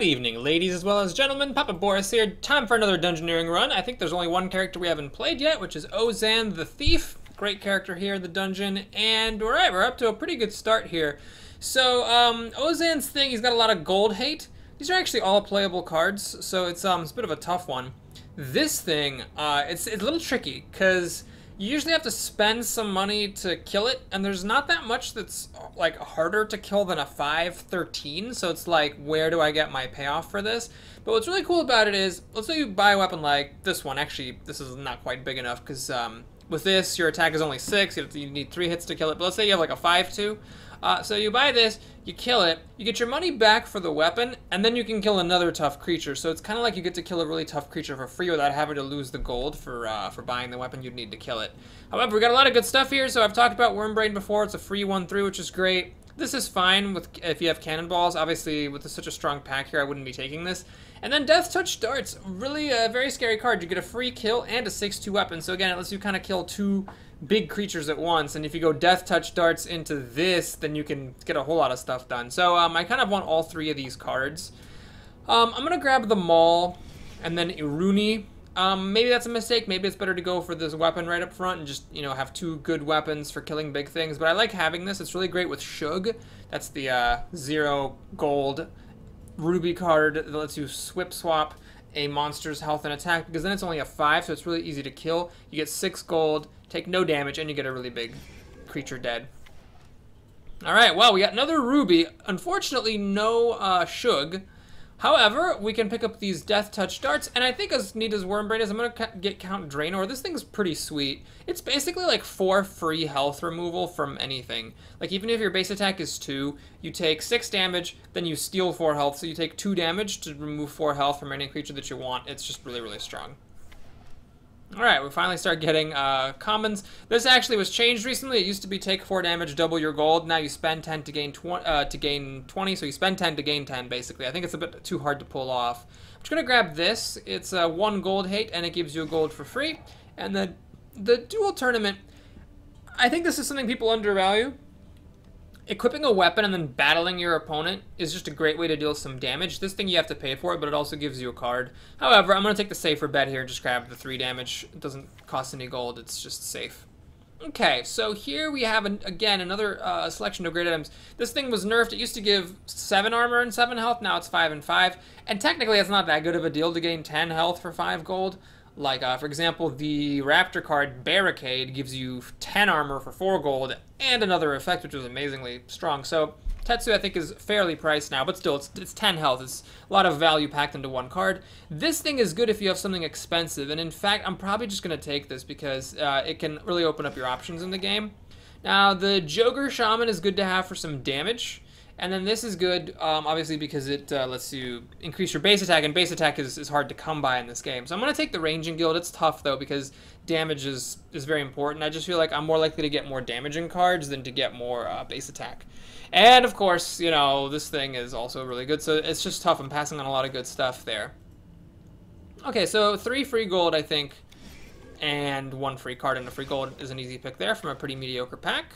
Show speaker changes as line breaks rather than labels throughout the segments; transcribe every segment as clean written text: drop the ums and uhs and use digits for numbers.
Good evening, ladies as well as gentlemen. Papa Boris here. Time for another dungeoneering run. I think there's only one character we haven't played yet, which is Ozan the Thief. Great character here in the dungeon. And we're up to a pretty good start here. So, Ozan's thing, he's got a lot of gold hate. These are actually all playable cards, so it's a bit of a tough one. This thing, it's a little tricky, because you usually have to spend some money to kill it, and there's not that much that's like harder to kill than a 5/13, so it's like, where do I get my payoff for this? But what's really cool about it is, let's say you buy a weapon like this one. Actually, this is not quite big enough, because with this, your attack is only 6, you need 3 hits to kill it, but let's say you have like a 5/2. So you buy this, you kill it, you get your money back for the weapon, and then you can kill another tough creature. So it's kind of like you get to kill a really tough creature for free without having to lose the gold for buying the weapon you'd need to kill it. However, we got a lot of good stuff here. So I've talked about Wormbrain before. It's a free 1/3, which is great. This is fine if you have cannonballs. Obviously, with such a strong pack here, I wouldn't be taking this. And then Death Touch Darts, really a very scary card. You get a free kill and a 6/2 weapon. So again, it lets you kind of kill 2 big creatures at once, and if you go Death Touch Darts into this, then you can get a whole lot of stuff done. So I kind of want all 3 of these cards. I'm gonna grab the Maul and then Iruni. Maybe that's a mistake. Maybe it's better to go for this weapon right up front and just, you know, have 2 good weapons for killing big things. But I like having this. It's really great with Shug. That's the 0 gold ruby card that lets you swap a monster's health and attack, because then it's only a 5, so it's really easy to kill. You get 6 gold, take no damage, and you get a really big creature dead. Alright, well, we got another ruby. Unfortunately, no Shug. However, we can pick up these Death Touch Darts, and I think as neat as Wormbrain is, I'm going to get Count Draenor. This thing's pretty sweet. It's basically like 4 free health removal from anything. Like, even if your base attack is 2, you take 6 damage, then you steal 4 health, so you take 2 damage to remove 4 health from any creature that you want. It's just really, really strong. Alright, we finally start getting commons. This actually was changed recently. It used to be take 4 damage, double your gold. Now you spend 10 to gain 20, so you spend 10 to gain 10, basically. I think it's a bit too hard to pull off. I'm just going to grab this. It's 1 gold hate, and it gives you a gold for free. And then the duel tournament, I think this is something people undervalue. Equipping a weapon and then battling your opponent is just a great way to deal some damage. This thing you have to pay for it, but it also gives you a card. However, I'm going to take the safer bet here and just grab the 3 damage. It doesn't cost any gold, it's just safe. Okay, so here we have, again, another selection of great items. This thing was nerfed. It used to give 7 armor and 7 health, now it's 5 and 5. And technically it's not that good of a deal to gain 10 health for 5 gold. Like, for example, the Raptor card, Barricade, gives you 10 armor for 4 gold, and another effect, which is amazingly strong. So, Tetsu, I think, is fairly priced now, but still, it's 10 health. It's a lot of value packed into 1 card. This thing is good if you have something expensive, and in fact, I'm probably just going to take this, because it can really open up your options in the game. Now, the Joger Shaman is good to have for some damage. And then this is good, obviously, because it lets you increase your base attack, and base attack is hard to come by in this game. So I'm going to take the Ranging Guild. It's tough, though, because damage is very important. I just feel like I'm more likely to get more damaging cards than to get more base attack. And, of course, you know, this thing is also really good, so it's just tough. I'm passing on a lot of good stuff there. Okay, so 3 free gold, I think, and 1 free card and a free gold is an easy pick there from a pretty mediocre pack.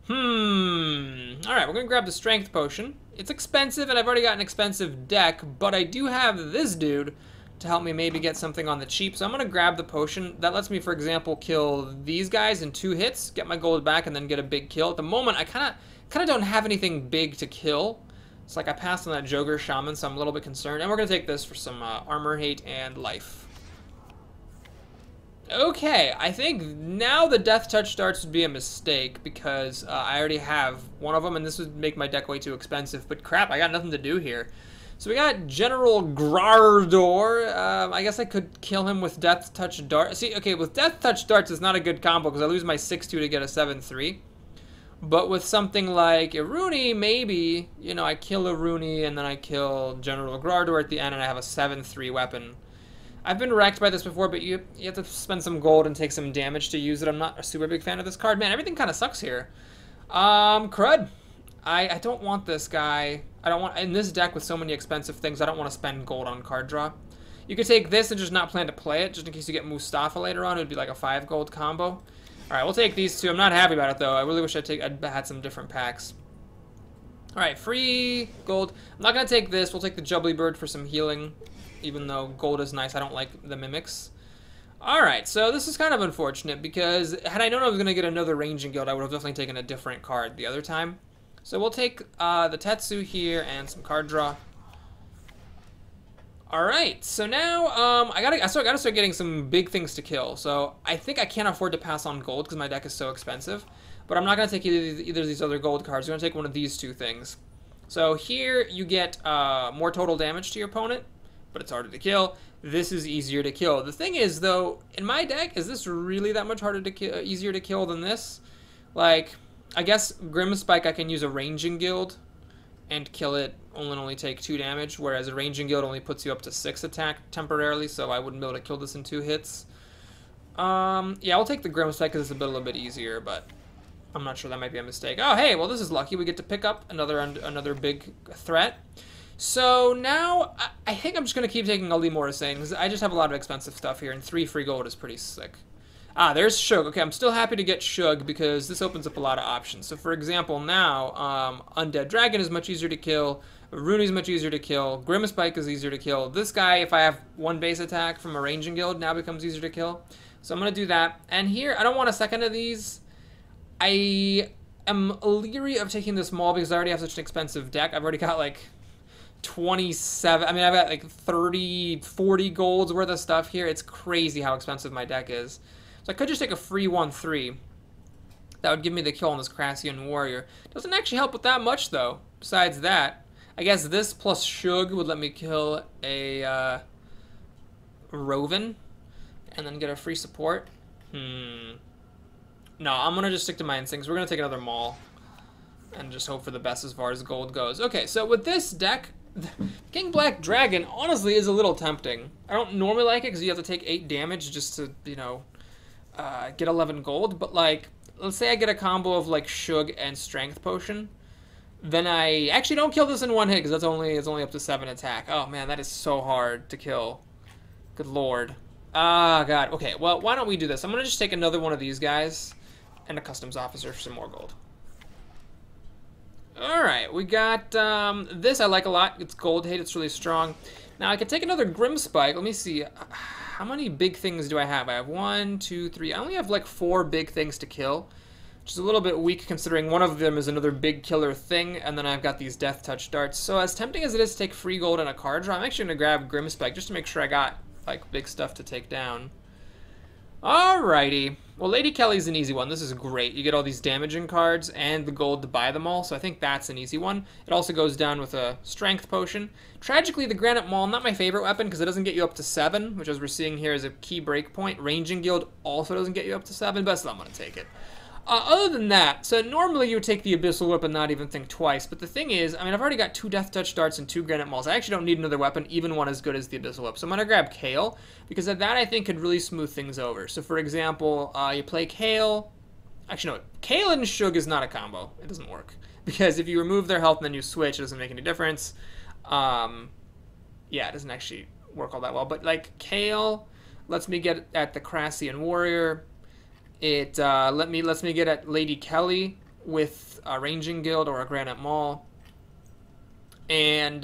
Alright, we're going to grab the Strength Potion. It's expensive, and I've already got an expensive deck, but I do have this dude to help me maybe get something on the cheap. So I'm going to grab the potion. That lets me, for example, kill these guys in 2 hits, get my gold back, and then get a big kill. At the moment, I kind of don't have anything big to kill. It's like I passed on that Joger Shaman, so I'm a little bit concerned. And we're going to take this for some armor hate and life. Okay, I think now the Death Touch Darts would be a mistake, because I already have one of them, and this would make my deck way too expensive. But crap, I got nothing to do here. So we got General Grardor. I guess I could kill him with Death Touch Darts. See, okay, with Death Touch Darts, it's not a good combo, because I lose my 6/2 to get a 7/3. But with something like Iruni, maybe, you know, I kill Iruni, and then I kill General Grardor at the end, and I have a 7/3 weapon. I've been wrecked by this before, but you have to spend some gold and take some damage to use it. I'm not a super big fan of this card. Man, everything kind of sucks here. Crud. I don't want this guy. I don't want, in this deck with so many expensive things, I don't want to spend gold on card draw. You could take this and just not plan to play it, just in case you get Mustafa later on. It would be like a 5 gold combo. Alright, we'll take these 2. I'm not happy about it, though. I really wish I'd had some different packs. Alright, free gold. I'm not going to take this. We'll take the Jubbly Bird for some healing. Even though gold is nice, I don't like the mimics. Alright, so this is kind of unfortunate because had I known I was going to get another ranging guild, I would have definitely taken a different card the other time. So we'll take the Tetsu here and some card draw. Alright, so now I gotta start getting some big things to kill. So I think I can't afford to pass on gold because my deck is so expensive. But I'm not going to take either of these other gold cards. I'm going to take one of these two things. So here you get more total damage to your opponent, but it's harder to kill. This is easier to kill. The thing is, though, in my deck, is this really that much harder to kill, easier to kill than this? Like, I guess Grimspike I can use a ranging guild and kill it only take 2 damage, whereas a ranging guild only puts you up to 6 attack temporarily, so I wouldn't be able to kill this in 2 hits. Yeah, I'll take the Grimspike because it's a little bit easier, but I'm not sure, that might be a mistake. Oh, hey, well, this is lucky. We get to pick up another big threat. So now, I think I'm just going to keep taking Lee Morrison, because I just have a lot of expensive stuff here, and 3 free gold is pretty sick. Ah, there's Shug. Okay, I'm still happy to get Shug, because this opens up a lot of options. So, for example, now, Undead Dragon is much easier to kill, Rooney is much easier to kill, Grimspike is easier to kill. This guy, if I have 1 base attack from a ranging guild, now becomes easier to kill. So I'm going to do that. And here, I don't want a second of these. I am leery of taking this Maul because I already have such an expensive deck. I've already got like 27, I mean, I've got like 30, 40 golds worth of stuff here. It's crazy how expensive my deck is. So I could just take a free 1/3. That would give me the kill on this Crassian Warrior. Doesn't actually help with that much though. Besides that, I guess this plus Shug would let me kill a Roven and then get a free support. No, I'm going to just stick to my instincts. We're going to take another Maul and just hope for the best as far as gold goes. Okay, so with this deck, King Black Dragon honestly is a little tempting. I don't normally like it because you have to take 8 damage just to, you know, get 11 gold. But, like, let's say I get a combo of, like, Shug and Strength Potion. Then I actually don't kill this in 1 hit because it's only up to 7 attack. Oh, man, that is so hard to kill. Good lord. Ah, God. Okay, well, why don't we do this? I'm going to just take another one of these guys and a customs officer for some more gold. Alright, we got this I like a lot. It's gold hate, it's really strong. Now I could take another Grimspike. Let me see. How many big things do I have? I have 1, 2, 3. I only have like 4 big things to kill, which is a little bit weak considering one of them is another big killer thing, and then I've got these Death Touch darts. So as tempting as it is to take free gold and a card draw, I'm actually going to grab Grimspike just to make sure I got like big stuff to take down. Alrighty. Well, Lady Kelly's an easy one. This is great. You get all these damaging cards and the gold to buy them all, so I think that's an easy one. It also goes down with a Strength Potion. Tragically, the Granite Maul, not my favorite weapon because it doesn't get you up to 7, which as we're seeing here is a key break point. Ranging Guild also doesn't get you up to 7, but still I'm going to take it. Other than that, so normally you would take the Abyssal Whip and not even think twice, but the thing is, I mean, I've already got 2 Death Touch darts and 2 Granite Mauls. I actually don't need another weapon, even one as good as the Abyssal Whip. So I'm going to grab Kale, because that I think could really smooth things over. So for example, you play Kale. Actually, no, Kale and Shug is not a combo. It doesn't work. Because if you remove their health and then you switch, it doesn't make any difference. Yeah, it doesn't actually work all that well. But like, Kale lets me get at the Crassian Warrior. It lets me get at Lady Kelly with a Ranging Guild or a Granite Maul. And,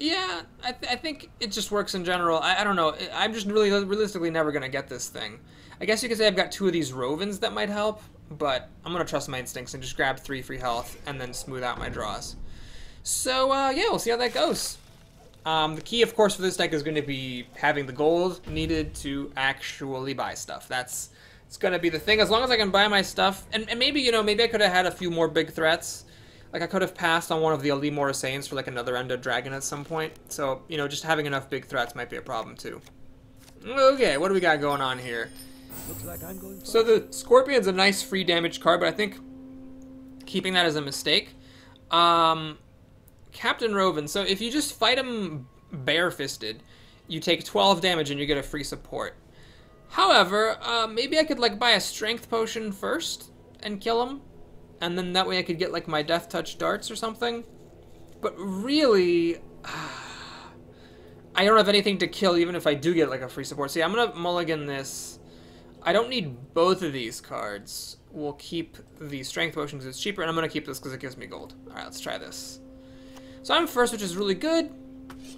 yeah, I think it just works in general. I don't know. I'm just really realistically never going to get this thing. I guess you could say I've got 2 of these Rovens that might help, but I'm going to trust my instincts and just grab 3 free health and then smooth out my draws. So, yeah, we'll see how that goes. The key, of course, for this deck is going to be having the gold needed to actually buy stuff. It's going to be the thing. As long as I can buy my stuff, and maybe, you know, maybe I could have had a few more big threats. Like, I could have passed on one of the Ali Morrisanes for, like, another Undead Dragon at some point. So, you know, just having enough big threats might be a problem, too. Okay, what do we got going on here?
Looks like I'm going
so the Scorpion's a nice free damage card, but I think keeping that is a mistake. Captain Roven, so if you just fight him bare-fisted, you take 12 damage and you get a free support. However, maybe I could like buy a Strength Potion first and kill him, and then that way I could get like my Death Touch darts or something. But really, I don't have anything to kill even if I do get like a free support. See, I'm gonna mulligan this. I don't need both of these cards. We'll keep the Strength Potion because it's cheaper, and I'm going to keep this because it gives me gold. Alright, let's try this. So I'm first, which is really good.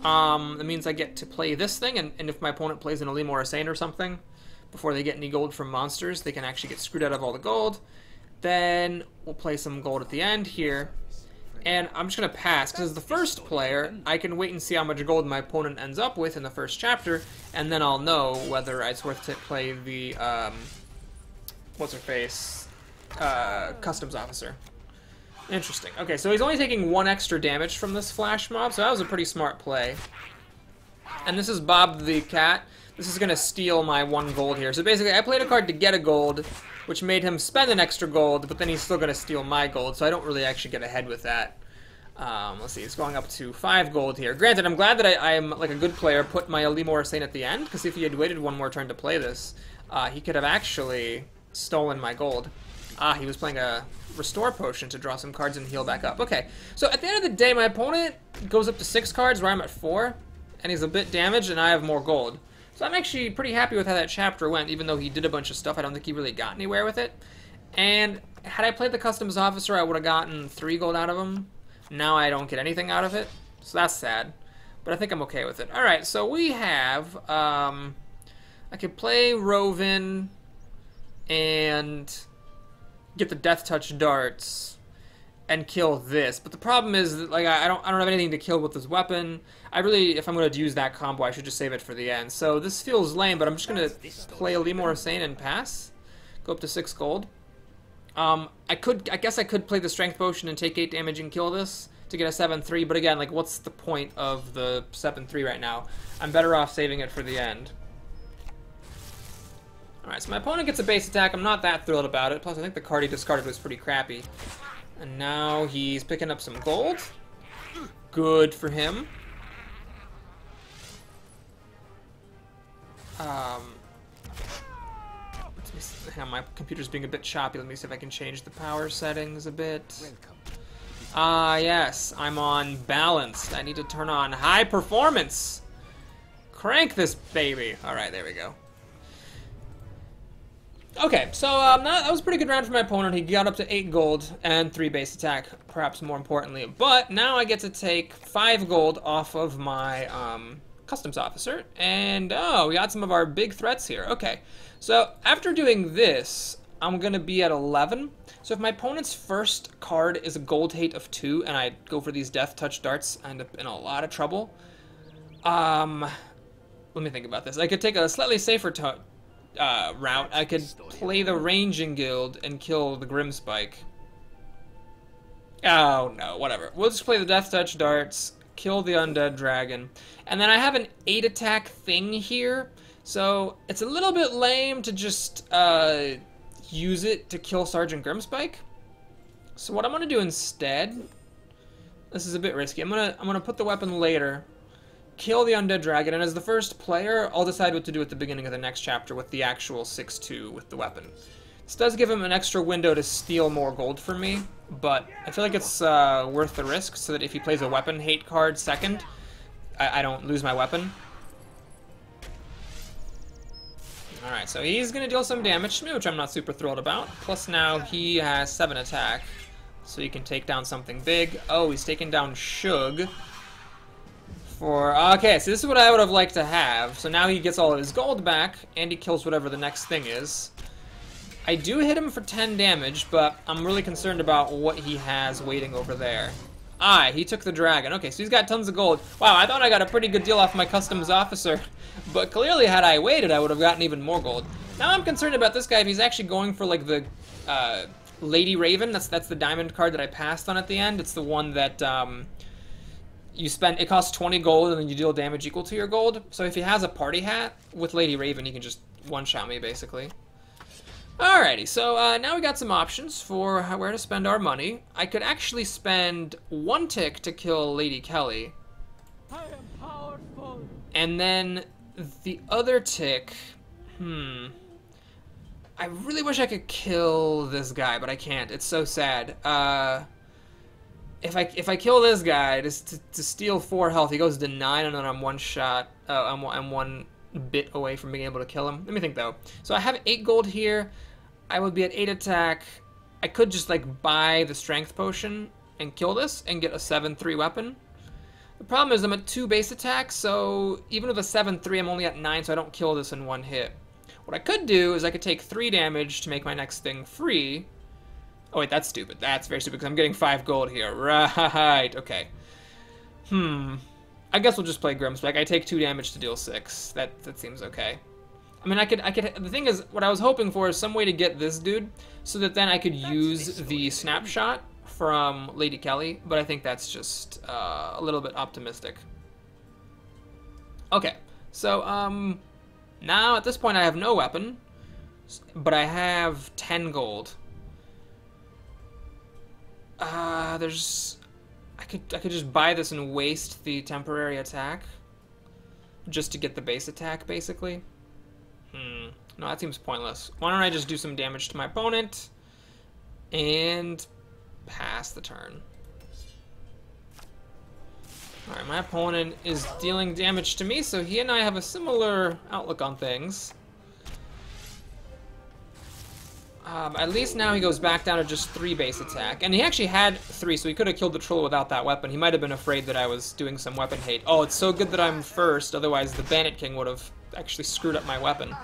That means I get to play this thing, and if my opponent plays an Alim or a Saint or something, before they get any gold from monsters, they can actually get screwed out of all the gold. Then we'll play some gold at the end here. And I'm just going to pass, because as the first player, I can wait and see how much gold my opponent ends up with in the first chapter, and then I'll know whether it's worth to play the, what's-her-face, Customs Officer. Interesting. Okay, so he's only taking 1 extra damage from this Flash Mob, so that was a pretty smart play. And this is Bob the Cat. This is going to steal my 1 gold here. So basically, I played a card to get a gold, which made him spend an extra gold, but then he's still going to steal my gold, so I don't really actually get ahead with that. Let's see, it's going up to 5 gold here. Granted, I'm glad that I'm like a good player, put my Alimor Saint at the end, because if he had waited 1 more turn to play this, he could have actually stolen my gold. He was playing a Restore Potion to draw some cards and heal back up. Okay, so at the end of the day, my opponent goes up to 6 cards where I'm at 4, and he's a bit damaged, and I have more gold. So I'm actually pretty happy with how that chapter went, even though he did a bunch of stuff. I don't think he really got anywhere with it. And had I played the Customs Officer, I would have gotten 3 gold out of him. Now I don't get anything out of it, so that's sad. But I think I'm okay with it. Alright, so we have, I could play Rovin and get the Death Touch darts and kill this, but the problem is that, like, I don't have anything to kill with this weapon. I really, if I'm going to use that combo, I should just save it for the end. So this feels lame, but I'm just going to play a Lemur Sane and pass. Go up to 6 gold. I guess I could play the Strength Potion and take 8 damage and kill this to get a 7-3, but again, like, what's the point of the 7-3 right now? I'm better off saving it for the end. Alright, so my opponent gets a base attack. I'm not that thrilled about it, plus I think the card he discarded was pretty crappy. And now he's picking up some gold. Good for him. Hang on, my computer's being a bit choppy. Let me see if I can change the power settings a bit. Yes, I'm on balanced. I need to turn on high performance. Crank this baby. Alright, there we go. Okay, so that was a pretty good round for my opponent. He got up to 8 gold and 3 base attack, perhaps more importantly. But now I get to take 5 gold off of my Customs Officer. And, oh, we got some of our big threats here. Okay, so after doing this, I'm going to be at 11. So if my opponent's first card is a gold hate of 2 and I go for these Death Touch darts, I end up in a lot of trouble. Let me think about this. I could take a slightly safer route. I could play the Ranging Guild and kill the Grimspike. Oh, no, whatever. We'll just play the Death Touch darts, kill the Undead Dragon, and then I have an 8 attack thing here, so it's a little bit lame to just use it to kill Sergeant Grimspike. So what I'm gonna do instead, this is a bit risky, I'm gonna put the weapon later, kill the Undead Dragon, and as the first player, I'll decide what to do at the beginning of the next chapter with the actual 6-2 with the weapon. This does give him an extra window to steal more gold from me, but I feel like it's worth the risk so that if he plays a weapon hate card second, I don't lose my weapon. Alright, so he's going to deal some damage to me, which I'm not super thrilled about. Plus now he has 7 attack, so he can take down something big. Oh, he's taking down Shug. Okay, so this is what I would have liked to have. So now he gets all of his gold back, and he kills whatever the next thing is. I do hit him for 10 damage, but I'm really concerned about what he has waiting over there. He took the dragon. Okay, so he's got tons of gold. Wow, I thought I got a pretty good deal off my Customs Officer, but clearly had I waited, I would have gotten even more gold. Now I'm concerned about this guy if he's actually going for, like, the Lady Raven. That's the diamond card that I passed on at the end. It's the one that, you spend, it costs 20 gold and then you deal damage equal to your gold. So if he has a party hat with Lady Raven, he can just one-shot me, basically. Alrighty, so now we got some options for where to spend our money. I could actually spend 1 tick to kill Lady Kelly. I am powerful. And then the other tick, I really wish I could kill this guy, but I can't. It's so sad. If I kill this guy to steal 4 health, he goes to 9, and then I'm 1 shot. I'm 1 bit away from being able to kill him. Let me think, though. So I have 8 gold here. I would be at 8 attack. I could just, like, buy the strength potion and kill this and get a 7-3 weapon. The problem is I'm at 2 base attacks, so even with a 7-3, I'm only at 9, so I don't kill this in one hit. What I could do is I could take 3 damage to make my next thing free. Oh, wait, that's stupid. That's very stupid, because I'm getting 5 gold here. Right, okay. I guess we'll just play Grimspec. I take 2 damage to deal 6. That seems okay. I mean, I could. The thing is, what I was hoping for is some way to get this dude, so that then I could use the snapshot from Lady Kelly. But I think that's just a little bit optimistic. Okay, so now at this point I have no weapon, but I have 10 gold. I could just buy this and waste the temporary attack just to get the base attack, basically. No, that seems pointless. Why don't I just do some damage to my opponent and pass the turn. Alright, my opponent is dealing damage to me, so he and I have a similar outlook on things. At least now he goes back down to just 3 base attack. And he actually had 3, so he could have killed the troll without that weapon. He might have been afraid that I was doing some weapon hate. Oh, it's so good that I'm first, otherwise the Bandit King would have actually screwed up my weapon.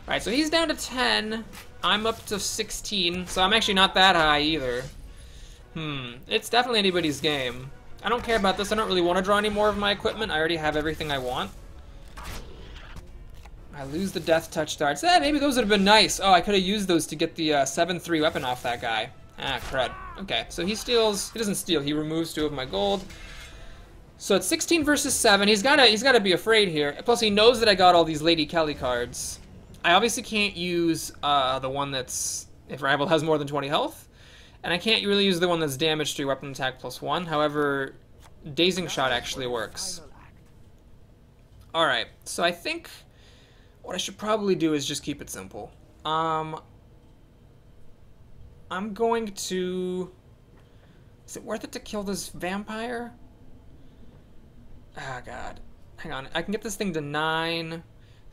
Alright, so he's down to 10. I'm up to 16, so I'm actually not that high either. It's definitely anybody's game. I don't care about this. I don't really want to draw any more of my equipment. I already have everything I want. I lose the death touch darts. Maybe those would have been nice. Oh, I could have used those to get the 7-3 weapon off that guy. Ah, crud. Okay, so he steals. He doesn't steal. He removes 2 of my gold. So it's 16 versus 7. He's gotta be afraid here. Plus, he knows that I got all these Lady Kelly cards. I obviously can't use the one that's if rival has more than 20 health, and I can't really use the one that's damage to weapon attack +1. However, Dazing Shot actually works. All right, so I think what I should probably do is just keep it simple. I'm going to... Is it worth it to kill this vampire? Ah, God. Hang on. I can get this thing to 9.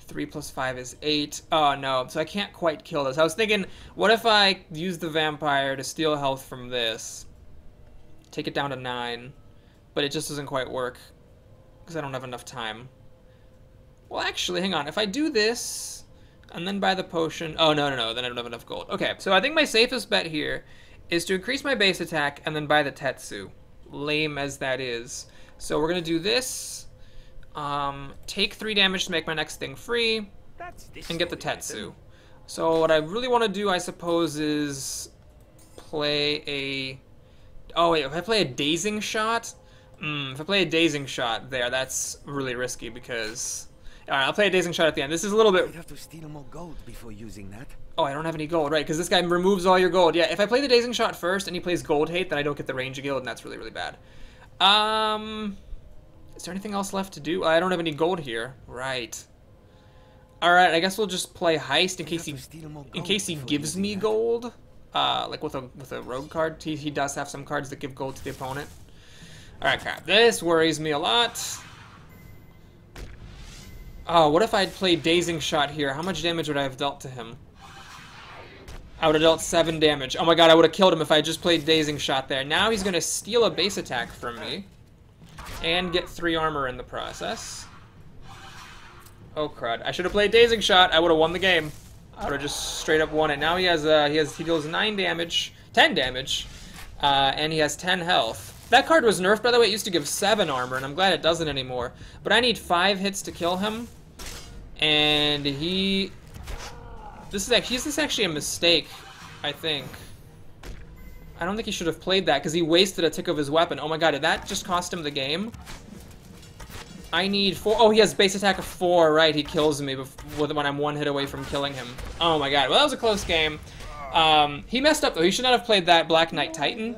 3 plus 5 is 8. Oh, no. So I can't quite kill this. I was thinking, what if I use the vampire to steal health from this? Take it down to 9. But it just doesn't quite work. Because I don't have enough time. Well, actually, hang on. If I do this, and then buy the potion... Oh, no. Then I don't have enough gold. Okay, so I think my safest bet here is to increase my base attack and then buy the Tetsu. Lame as that is. So we're going to do this. Take 3 damage to make my next thing free. And get the Tetsu. So what I really want to do, I suppose, is play a... Oh, wait. If I play a Dazing Shot... if I play a Dazing Shot there, that's really risky because... Alright, I'll play a Dazing Shot at the end. This is a little bit...
You'd have to steal more gold before using that.
Oh, I don't have any gold, right, because this guy removes all your gold. Yeah, if I play the Dazing Shot first and he plays Gold Hate, then I don't get the Ranger Guild, and that's really, really bad. Is there anything else left to do? I don't have any gold here. Right. Alright, I guess we'll just play Heist in case he gives me gold. Like with a rogue card. He does have some cards that give gold to the opponent. Alright, crap. This worries me a lot. Oh, what if I'd played Dazing Shot here? How much damage would I have dealt to him? I would have dealt 7 damage. Oh my god, I would have killed him if I just played Dazing Shot there. Now he's going to steal a base attack from me. And get 3 armor in the process. Oh crud. I should have played Dazing Shot. I would have won the game. I would have just straight up won it. Now he deals 9 damage. 10 damage. And he has 10 health. That card was nerfed, by the way. It used to give 7 armor, and I'm glad it doesn't anymore. But I need 5 hits to kill him. And this is actually a mistake, I think. I don't think he should have played that, because he wasted a tick of his weapon. Oh my god, did that just cost him the game? I need 4... Oh, he has base attack of 4, right. He kills me when I'm 1 hit away from killing him. Oh my god, well that was a close game. He messed up though. He should not have played that Black Knight Titan.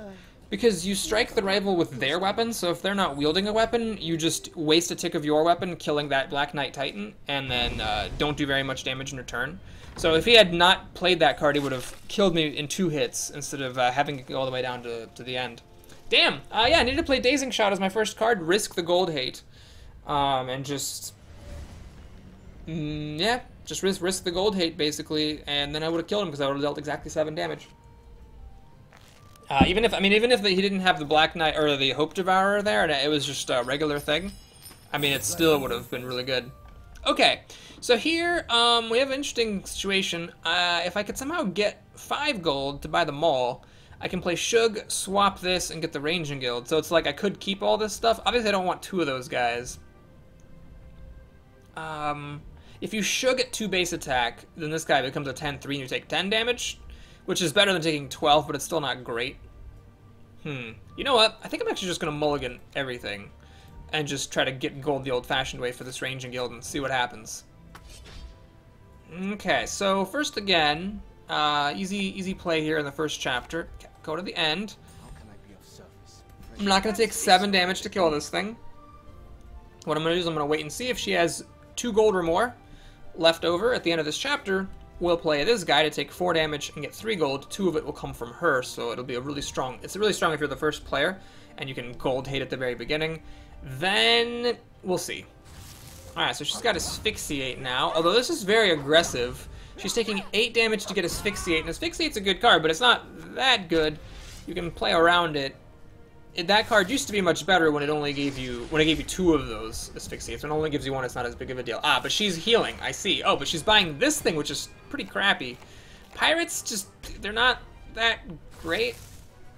Because you strike the rival with their weapon, so if they're not wielding a weapon, you just waste a tick of your weapon killing that Black Knight Titan, and then don't do very much damage in return. So if he had not played that card, he would have killed me in 2 hits, instead of having to go all the way down to the end. Damn! Yeah, I needed to play Dazing Shot as my first card, risk the Gold Hate, and just... Yeah, just risk the gold hate, basically, and then I would have killed him because I would have dealt exactly 7 damage. Even if he didn't have the Black Knight or the Hope Devourer there, and it was just a regular thing, I mean, it still would have been really good. Okay, so here we have an interesting situation. If I could somehow get 5 gold to buy the mall, I can play Shug, swap this, and get the Ranging Guild. So it's like I could keep all this stuff. Obviously, I don't want 2 of those guys. If you Shug at 2 base attack, then this guy becomes a 10-3 and you take 10 damage, which is better than taking 12, but it's still not great. You know what? I think I'm actually just going to mulligan everything and just try to get gold the old-fashioned way for this Ranging Guild and see what happens. Okay, so first again, easy play here in the first chapter. Go to the end. I'm not going to take 7 damage to kill this thing. What I'm going to do is I'm going to wait and see if she has 2 gold or more left over at the end of this chapter. We'll play this guy to take 4 damage and get 3 gold. 2 of it will come from her, so it'll be a really strong... It's really strong if you're the first player, and you can gold hate at the very beginning. Then, we'll see. Alright, so she's got Asphyxiate now, although this is very aggressive. She's taking 8 damage to get Asphyxiate, and Asphyxiate's a good card, but it's not that good. You can play around it. That card used to be much better when it only gave you 2 of those Asphyxiates. When it only gives you 1, it's not as big of a deal. Ah, but she's healing, I see. Oh, but she's buying this thing, which is pretty crappy. Pirates, just, they're not that great.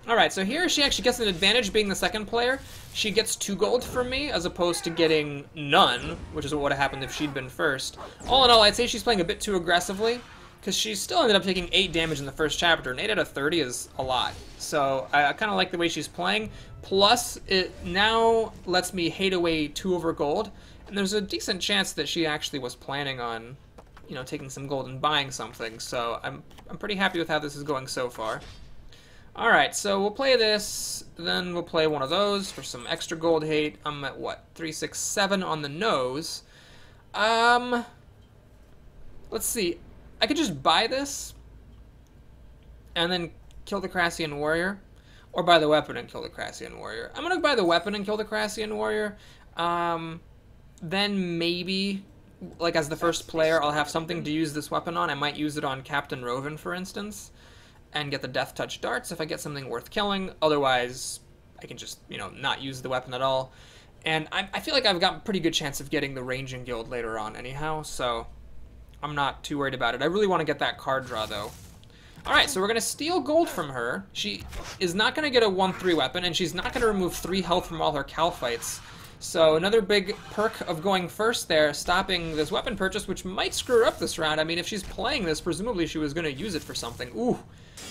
Alright, so here she actually gets an advantage being the second player. She gets 2 gold from me, as opposed to getting none, which is what would have happened if she'd been first. All in all, I'd say she's playing a bit too aggressively, because she still ended up taking 8 damage in the first chapter, and 8 out of 30 is a lot. So I kind of like the way she's playing. Plus, it now lets me hate away 2 of her gold, and there's a decent chance that she actually was planning on, you know, taking some gold and buying something. So I'm pretty happy with how this is going so far. All right, so we'll play this, then we'll play one of those for some extra gold hate. I'm at what, 3, 6, 7 on the nose. Let's see. I could just buy this and then kill the Crassian Warrior, or buy the weapon and kill the Crassian Warrior. I'm gonna buy the weapon and kill the Crassian Warrior. Then maybe, like as the first player, I'll have something to use this weapon on. I might use it on Captain Roven, for instance, and get the Death Touch darts if I get something worth killing. Otherwise, I can just, you know, not use the weapon at all. And I feel like I've got a pretty good chance of getting the Ranging Guild later on anyhow, so I'm not too worried about it. I really want to get that card draw, though. Alright, so we're going to steal gold from her. She is not going to get a 1-3 weapon, and she's not going to remove 3 health from all her Cal fights. So another big perk of going first there, stopping this weapon purchase, which might screw her up this round. I mean, if she's playing this, presumably she was going to use it for something. Ooh,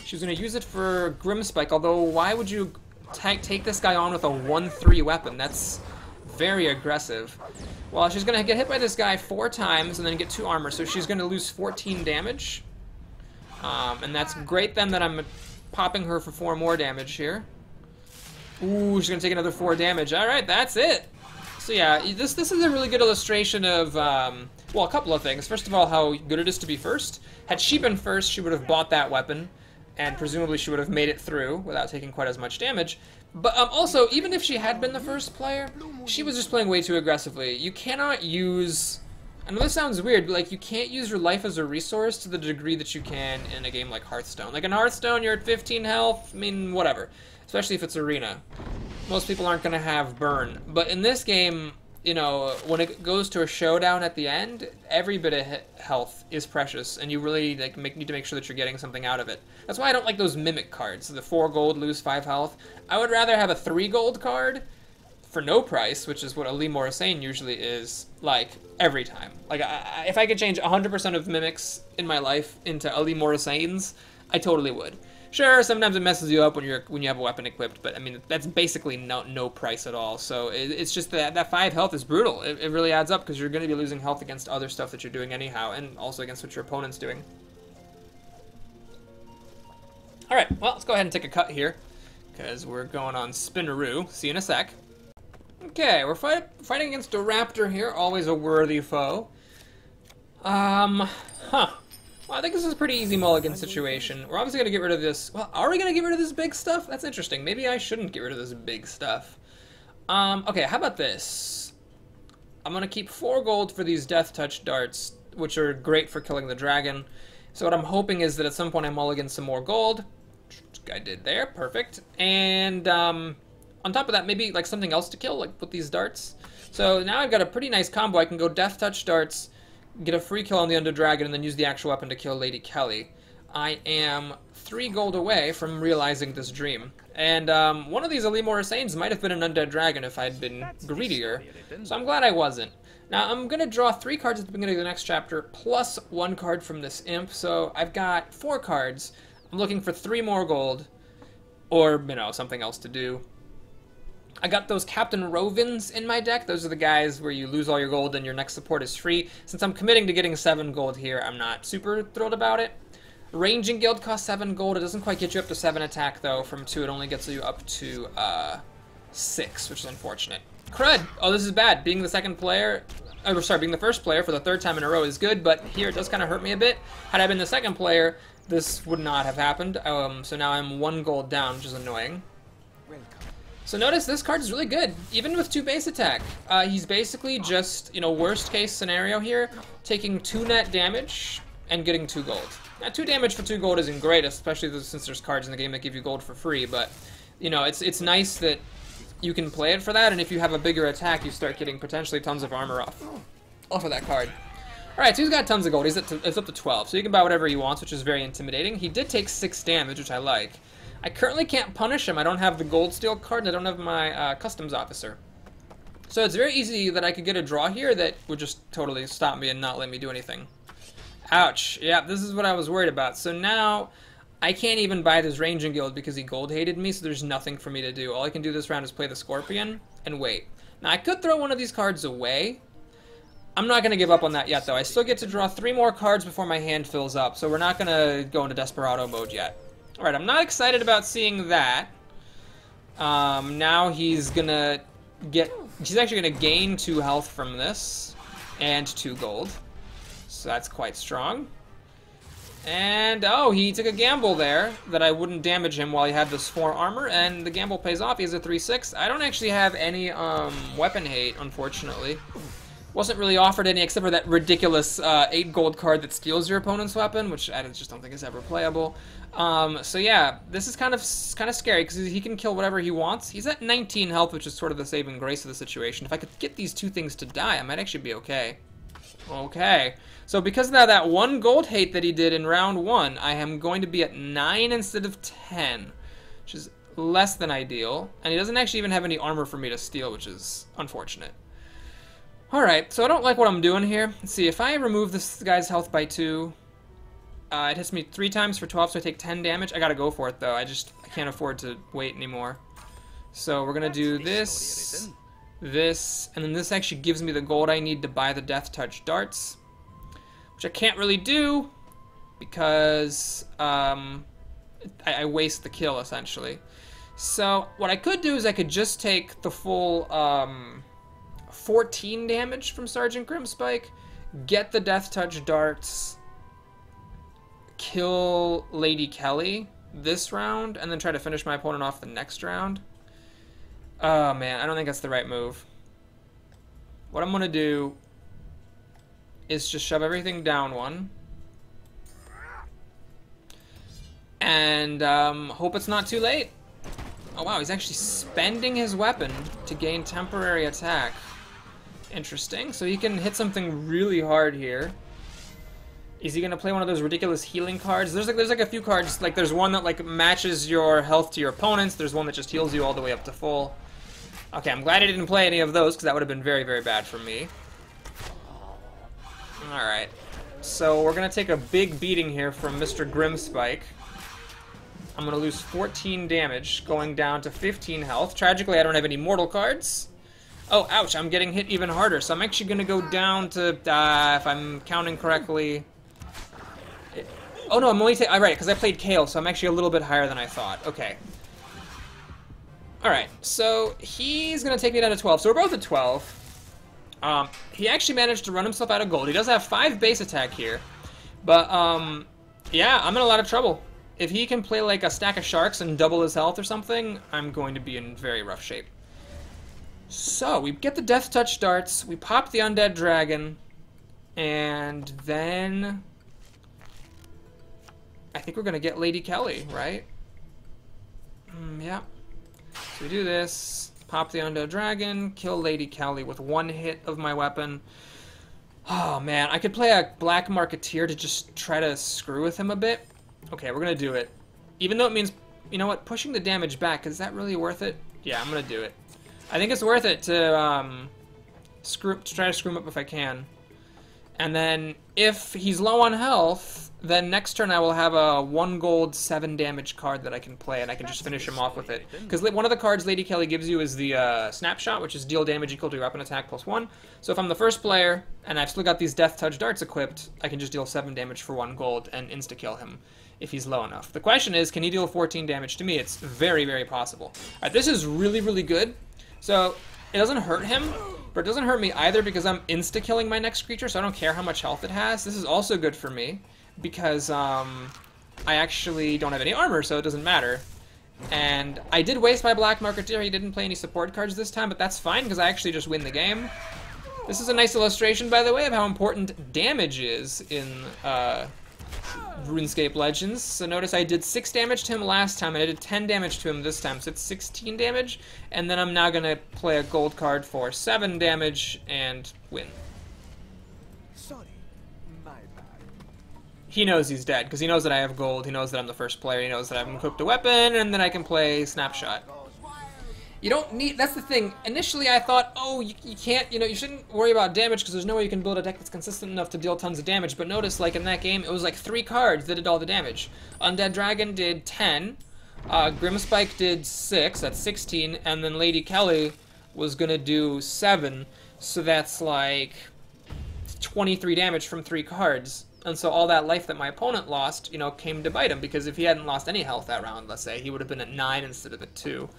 she was going to use it for Grimspike, although why would you take this guy on with a 1-3 weapon? That's very aggressive. Well, she's going to get hit by this guy 4 times and then get 2 armor, so she's going to lose 14 damage. And that's great then that I'm popping her for 4 more damage here. Ooh, she's going to take another 4 damage. Alright, that's it. So yeah, this is a really good illustration of, well, a couple of things. First of all, how good it is to be first. Had she been first, she would have bought that weapon, and presumably she would have made it through without taking quite as much damage. But also, even if she had been the first player, she was just playing way too aggressively. You cannot use... I know this sounds weird, but like you can't use your life as a resource to the degree that you can in a game like Hearthstone. Like in Hearthstone, you're at 15 health, I mean, whatever. Especially if it's arena. Most people aren't going to have burn. But in this game, you know, when it goes to a showdown at the end, every bit of health is precious, and you really like need to make sure that you're getting something out of it. That's why I don't like those mimic cards. The 4 gold, lose 5 health. I would rather have a 3 gold card for no price, which is what a Lee Morrisane usually is, like, every time. Like, if I could change 100% of mimics in my life into Ali Morrisanes, I totally would. Sure, sometimes it messes you up when you have a weapon equipped, but I mean, that's basically no price at all. So it's just that 5 health is brutal. It really adds up because you're going to be losing health against other stuff that you're doing anyhow, and also against what your opponent's doing. Alright, well, let's go ahead and take a cut here, because we're going on Spinaroo. See you in a sec. Okay, we're fighting against a raptor here, always a worthy foe. Well, I think this is a pretty easy mulligan situation. We're obviously going to get rid of this. Well, are we going to get rid of this big stuff? That's interesting. Maybe I shouldn't get rid of this big stuff. Okay, how about this? I'm going to keep 4 gold for these Death Touch darts, which are great for killing the dragon. So what I'm hoping is that at some point I mulligan some more gold. Which I did there, perfect. And on top of that, maybe like something else to kill, like with these darts. So now I've got a pretty nice combo. I can go Death Touch darts, get a free kill on the Undead Dragon, and then use the actual weapon to kill Lady Kelly. I am 3 gold away from realizing this dream. And one of these Alimor Saints might have been an Undead Dragon if I'd been greedier. So I'm glad I wasn't. Now I'm going to draw 3 cards at the beginning of the next chapter, plus 1 card from this imp. So I've got 4 cards. I'm looking for 3 more gold, or, you know, something else to do. I got those Captain Rovins in my deck. Those are the guys where you lose all your gold and your next support is free. Since I'm committing to getting 7 gold here, I'm not super thrilled about it. Ranging Guild costs 7 gold. It doesn't quite get you up to 7 attack, though. From 2, it only gets you up to 6, which is unfortunate. Crud! Oh, this is bad. Being the second player... Oh, sorry, being the first player for the 3rd time in a row is good, but here it does kind of hurt me a bit. Had I been the second player, this would not have happened. So now I'm 1 gold down, which is annoying. So notice this card is really good, even with 2 base attack. He's basically just, you know, worst case scenario here, taking 2 net damage and getting 2 gold. Now, 2 damage for 2 gold isn't great, especially since there's cards in the game that give you gold for free, but, you know, it's nice that you can play it for that, and if you have a bigger attack, you start getting potentially tons of armor off of that card. Alright, so he's got tons of gold. It's up to 12, so he can buy whatever he wants, which is very intimidating. He did take 6 damage, which I like. I currently can't punish him. I don't have the gold steel card, and I don't have my customs officer. So it's very easy that I could get a draw here that would just totally stop me and not let me do anything. Ouch. Yeah, this is what I was worried about. So now I can't even buy this Ranging Guild because he gold hated me, so there's nothing for me to do. All I can do this round is play the Scorpion and wait. Now I could throw one of these cards away. I'm not going to give up on that yet, though. I still get to draw 3 more cards before my hand fills up, so we're not going to go into Desperado mode yet. Alright, I'm not excited about seeing that. Now he's gonna get... He's actually gonna gain 2 health from this, and 2 gold. So that's quite strong. And, oh, he took a gamble there, that I wouldn't damage him while he had this 4 armor, and the gamble pays off. He has a 3/6. I don't actually have any, weapon hate, unfortunately. Wasn't really offered any, except for that ridiculous 8 gold card that steals your opponent's weapon, which I just don't think is ever playable. So yeah, this is kind of scary, because he can kill whatever he wants. He's at 19 health, which is sort of the saving grace of the situation. If I could get these 2 things to die, I might actually be okay. Okay, so because of that 1 gold hate that he did in round 1, I am going to be at 9 instead of 10, which is less than ideal. And he doesn't actually even have any armor for me to steal, which is unfortunate. Alright, so I don't like what I'm doing here. Let's see, if I remove this guy's health by 2, it hits me 3 times for 12, so I take 10 damage. I gotta go for it, though. I can't afford to wait anymore. So we're gonna do this, and then this actually gives me the gold I need to buy the Death Touch darts, which I can't really do because I waste the kill, essentially. So what I could do is I could just take the full 14 damage from Sergeant Grimspike, get the Death Touch darts, kill Lady Kelly this round, and then try to finish my opponent off the next round. Oh man, I don't think that's the right move. What I'm gonna do is just shove everything down 1. And hope it's not too late. Oh wow, he's actually spending his weapon to gain temporary attack. Interesting. So he can hit something really hard here. Is he gonna play one of those ridiculous healing cards? There's like a few cards. Like there's one that like matches your health to your opponent's. There's one that just heals you all the way up to full. Okay, I'm glad I didn't play any of those because that would have been very, very bad for me. All right. So we're gonna take a big beating here from Mr. Grimspike. I'm gonna lose 14 damage, going down to 15 health. Tragically, I don't have any mortal cards. Oh, ouch, I'm getting hit even harder. So I'm actually going to go down to, if I'm counting correctly... Oh no, I'm only right, because I played Kale, so I'm actually a little bit higher than I thought. Okay. Alright, so he's going to take me down to 12. So we're both at 12. He actually managed to run himself out of gold. He does have 5 base attack here. But, yeah, I'm in a lot of trouble. If he can play like a stack of sharks and double his health or something, I'm going to be in very rough shape. So, we get the Death Touch darts, we pop the Undead Dragon, and then I think we're going to get Lady Kelly, right? Yeah. So we do this, pop the Undead Dragon, kill Lady Kelly with one hit of my weapon. Oh man, I could play a Black Marketeer to just try to screw with him a bit. Okay, we're going to do it. Even though it means, you know what, pushing the damage back, is that really worth it? Yeah, I'm going to do it. I think it's worth it to try to screw him up if I can. And then if he's low on health, then next turn I will have a 1 gold 7 damage card that I can play, and I can just finish him off with it. Because one of the cards Lady Kelly gives you is the Snapshot, which is deal damage equal to your weapon attack plus 1. So if I'm the first player, and I've still got these Death Touch darts equipped, I can just deal 7 damage for 1 gold and insta-kill him if he's low enough. The question is, can he deal 14 damage to me? It's very, very possible. This is really, really good. So it doesn't hurt him, but it doesn't hurt me either because I'm insta-killing my next creature, so I don't care how much health it has. This is also good for me because I actually don't have any armor, so it doesn't matter. And I did waste my Black Marketeer. He didn't play any support cards this time, but that's fine because I actually just win the game. This is a nice illustration, by the way, of how important damage is in RuneScape Legends. So notice I did 6 damage to him last time, and I did 10 damage to him this time, so it's 16 damage. And then I'm now going to play a gold card for 7 damage and win.
Sorry, my bad.
He knows he's dead, because he knows that I have gold, he knows that I'm the first player, he knows that I've equipped a weapon, and then I can play Snapshot. You don't need, that's the thing, initially I thought, oh, you can't, you shouldn't worry about damage because there's no way you can build a deck that's consistent enough to deal tons of damage, but notice, like, in that game, it was like 3 cards that did all the damage. Undead Dragon did 10, Grimspike did 6, that's 16, and then Lady Kelly was gonna do 7, so that's like 23 damage from 3 cards. And so all that life that my opponent lost, came to bite him, because if he hadn't lost any health that round, let's say, he would have been at 9 instead of at 2.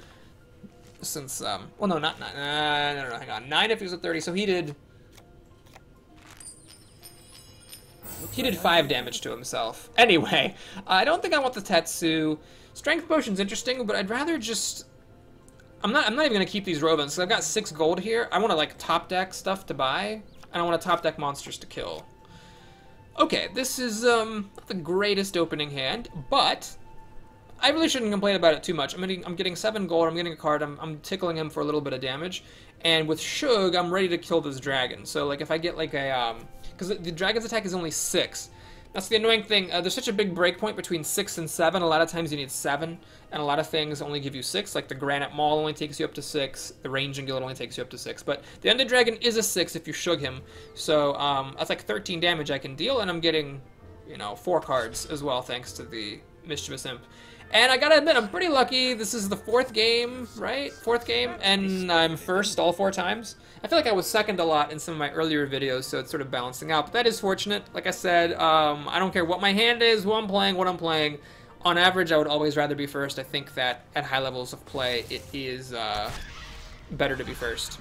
Since, well, no, not 9. No, hang on. 9 if he was at 30, so he did 5 damage to himself. Anyway, I don't think I want the Tetsu. Strength Potion's interesting, but I'd rather just... I'm not even going to keep these Rovens, because I've got 6 gold here. I want to, like, top deck stuff to buy, and I want to top deck monsters to kill. Okay, this is, not the greatest opening hand, but I really shouldn't complain about it too much. I'm getting 7 gold, I'm getting a card, I'm tickling him for a little bit of damage, and with Shug, I'm ready to kill this dragon. So, like, if I get, like, a, because the dragon's attack is only 6. That's the annoying thing. There's such a big breakpoint between 6 and 7. A lot of times you need 7, and a lot of things only give you 6. Like the Granite Maul only takes you up to 6. The Ranging Guild only takes you up to 6. But the Undead Dragon is a 6 if you Shug him. So that's like 13 damage I can deal, and I'm getting, 4 cards as well thanks to the Mischievous Imp. And I gotta admit, I'm pretty lucky. This is the 4th game, right? 4th game, and I'm first all 4 times. I feel like I was second a lot in some of my earlier videos, so it's sort of balancing out. But that is fortunate. Like I said, I don't care what my hand is, who I'm playing, what I'm playing. On average, I would always rather be first. I think that at high levels of play, it is better to be first.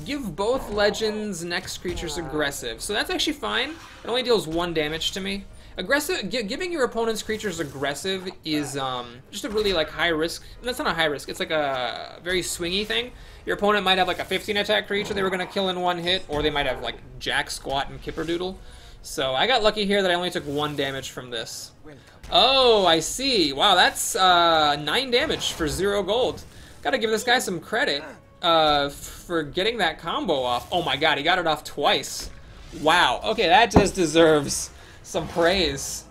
Give both legends next creatures aggressive. So that's actually fine. It only deals 1 damage to me. Aggressive, giving your opponent's creatures aggressive is just a really high risk. That's not a high risk. It's like a very swingy thing. Your opponent might have like a 15 attack creature they were gonna kill in 1 hit, or they might have like Jack, Squat, and Kipperdoodle. So I got lucky here that I only took 1 damage from this. Oh, I see. Wow, that's 9 damage for 0 gold. Gotta give this guy some credit for getting that combo off. Oh my god, he got it off twice. Wow. Okay, that just deserves some praise.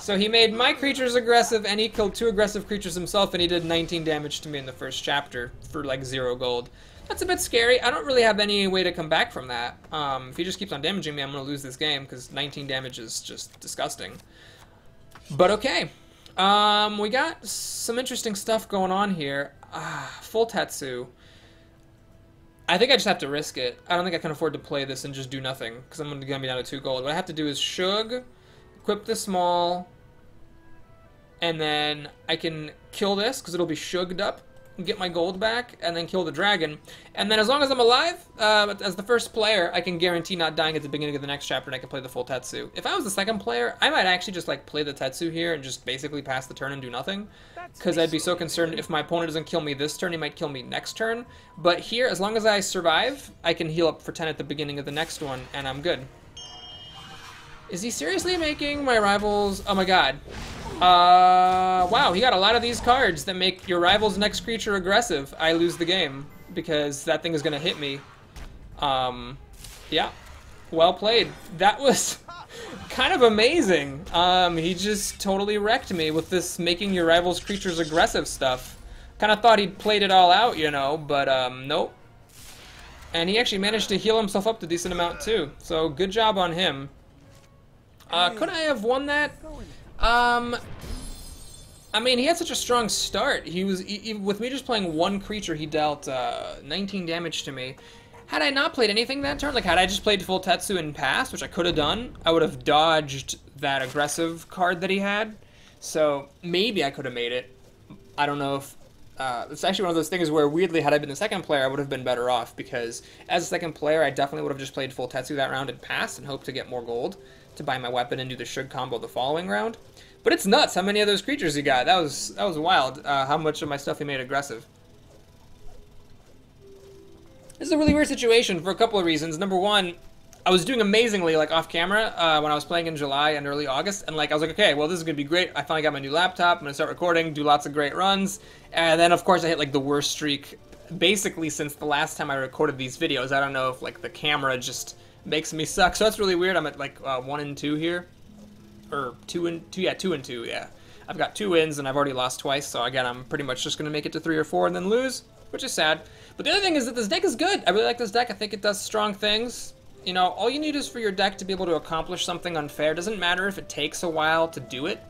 So he made my creatures aggressive, and he killed 2 aggressive creatures himself, and he did 19 damage to me in the first chapter for like 0 gold. That's a bit scary. I don't really have any way to come back from that. If he just keeps on damaging me, I'm going to lose this game, because 19 damage is just disgusting. But okay. We got some interesting stuff going on here. Full Tetsu. I think I just have to risk it. I don't think I can afford to play this and just do nothing, because I'm going to be down to 2 gold. What I have to do is Shug, equip the small, and then I can kill this, because it'll be Shugged up get my gold back, and then kill the dragon. And then as long as I'm alive, as the first player, I can guarantee not dying at the beginning of the next chapter, and I can play the full Tetsu. If I was the second player, I might actually just like play the Tetsu here and just basically pass the turn and do nothing. Because I'd be so concerned if my opponent doesn't kill me this turn, he might kill me next turn. But here, as long as I survive, I can heal up for 10 at the beginning of the next one, and I'm good. Is he seriously making my rivals... Oh my god. Wow, he got a lot of these cards that make your rival's next creature aggressive. I lose the game, because that thing is going to hit me. Yeah. Well played. That was kind of amazing. He just totally wrecked me with this making your rival's creatures aggressive stuff. Kind of thought he'd played it all out, you know, but nope. And he actually managed to heal himself up to a decent amount too. So good job on him. Could I have won that? I mean, he had such a strong start. He was, with me just playing one creature, he dealt 19 damage to me. Had I not played anything that turn, like had I just played full Tetsu and passed, which I could have done, I would have dodged that aggressive card that he had. So maybe I could have made it. I don't know if... it's actually one of those things where, weirdly, had I been the second player, I would have been better off, because as a second player, I definitely would have just played full Tetsu that round and passed and hoped to get more gold to buy my weapon and do the Shug combo the following round. But it's nuts how many of those creatures he got. That was wild, how much of my stuff he made aggressive. This is a really weird situation for a couple of reasons. Number one, I was doing amazingly, like, off camera when I was playing in July and early August, and, like, I was like, okay, well, this is gonna be great. I finally got my new laptop. I'm gonna start recording, do lots of great runs, and then, of course, I hit, like, the worst streak basically since the last time I recorded these videos. I don't know if, like, the camera just makes me suck, so that's really weird. I'm at, like, 1 and 2 here, or 2 and 2, yeah, 2 and 2, yeah. I've got 2 wins, and I've already lost twice, so again, I'm pretty much just gonna make it to 3 or 4 and then lose, which is sad. But the other thing is that this deck is good. I really like this deck. I think it does strong things. You know, all you need is for your deck to be able to accomplish something unfair. It doesn't matter if it takes a while to do it.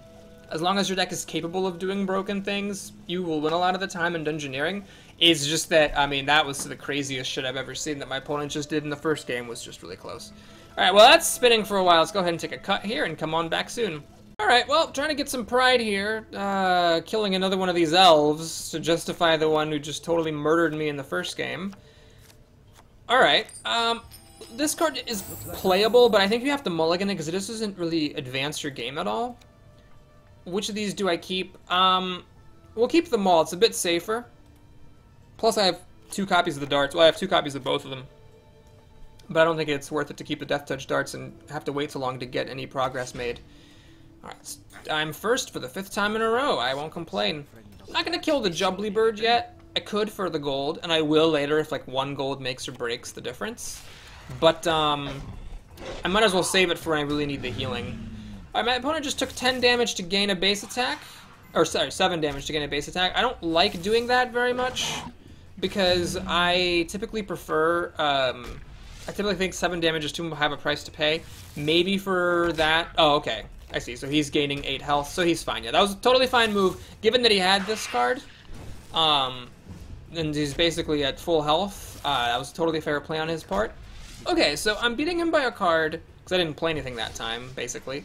As long as your deck is capable of doing broken things, you will win a lot of the time in Dungeoneering. It's just that, I mean, that was the craziest shit I've ever seen that my opponent just did in the first game. Was just really close. Alright, well, that's spinning for a while. Let's go ahead and take a cut here and come on back soon. Alright, well, trying to get some pride here. Killing another one of these elves to justify the one who just totally murdered me in the first game. Alright, this card is playable, but I think you have to mulligan it because it just doesn't really advance your game at all. Which of these do I keep? We'll keep them all. It's a bit safer. Plus, I have 2 copies of the darts. Well, I have 2 copies of both of them. But I don't think it's worth it to keep the Death Touch darts and have to wait so long to get any progress made. Alright, I'm first for the 5th time in a row. I won't complain. I'm not going to kill the Jubbly Bird yet. I could for the gold, and I will later if, like, 1 gold makes or breaks the difference. But, I might as well save it for when I really need the healing. Alright, my opponent just took 10 damage to gain a base attack. Or, sorry, 7 damage to gain a base attack. I don't like doing that very much, because I typically prefer, I typically think 7 damage is too high of a price to pay. Maybe for that... Oh, okay. I see. So he's gaining 8 health, so he's fine. Yeah, that was a totally fine move, given that he had this card. And he's basically at full health. That was a totally fair play on his part. Okay, so I'm beating him by a card, because I didn't play anything that time, basically.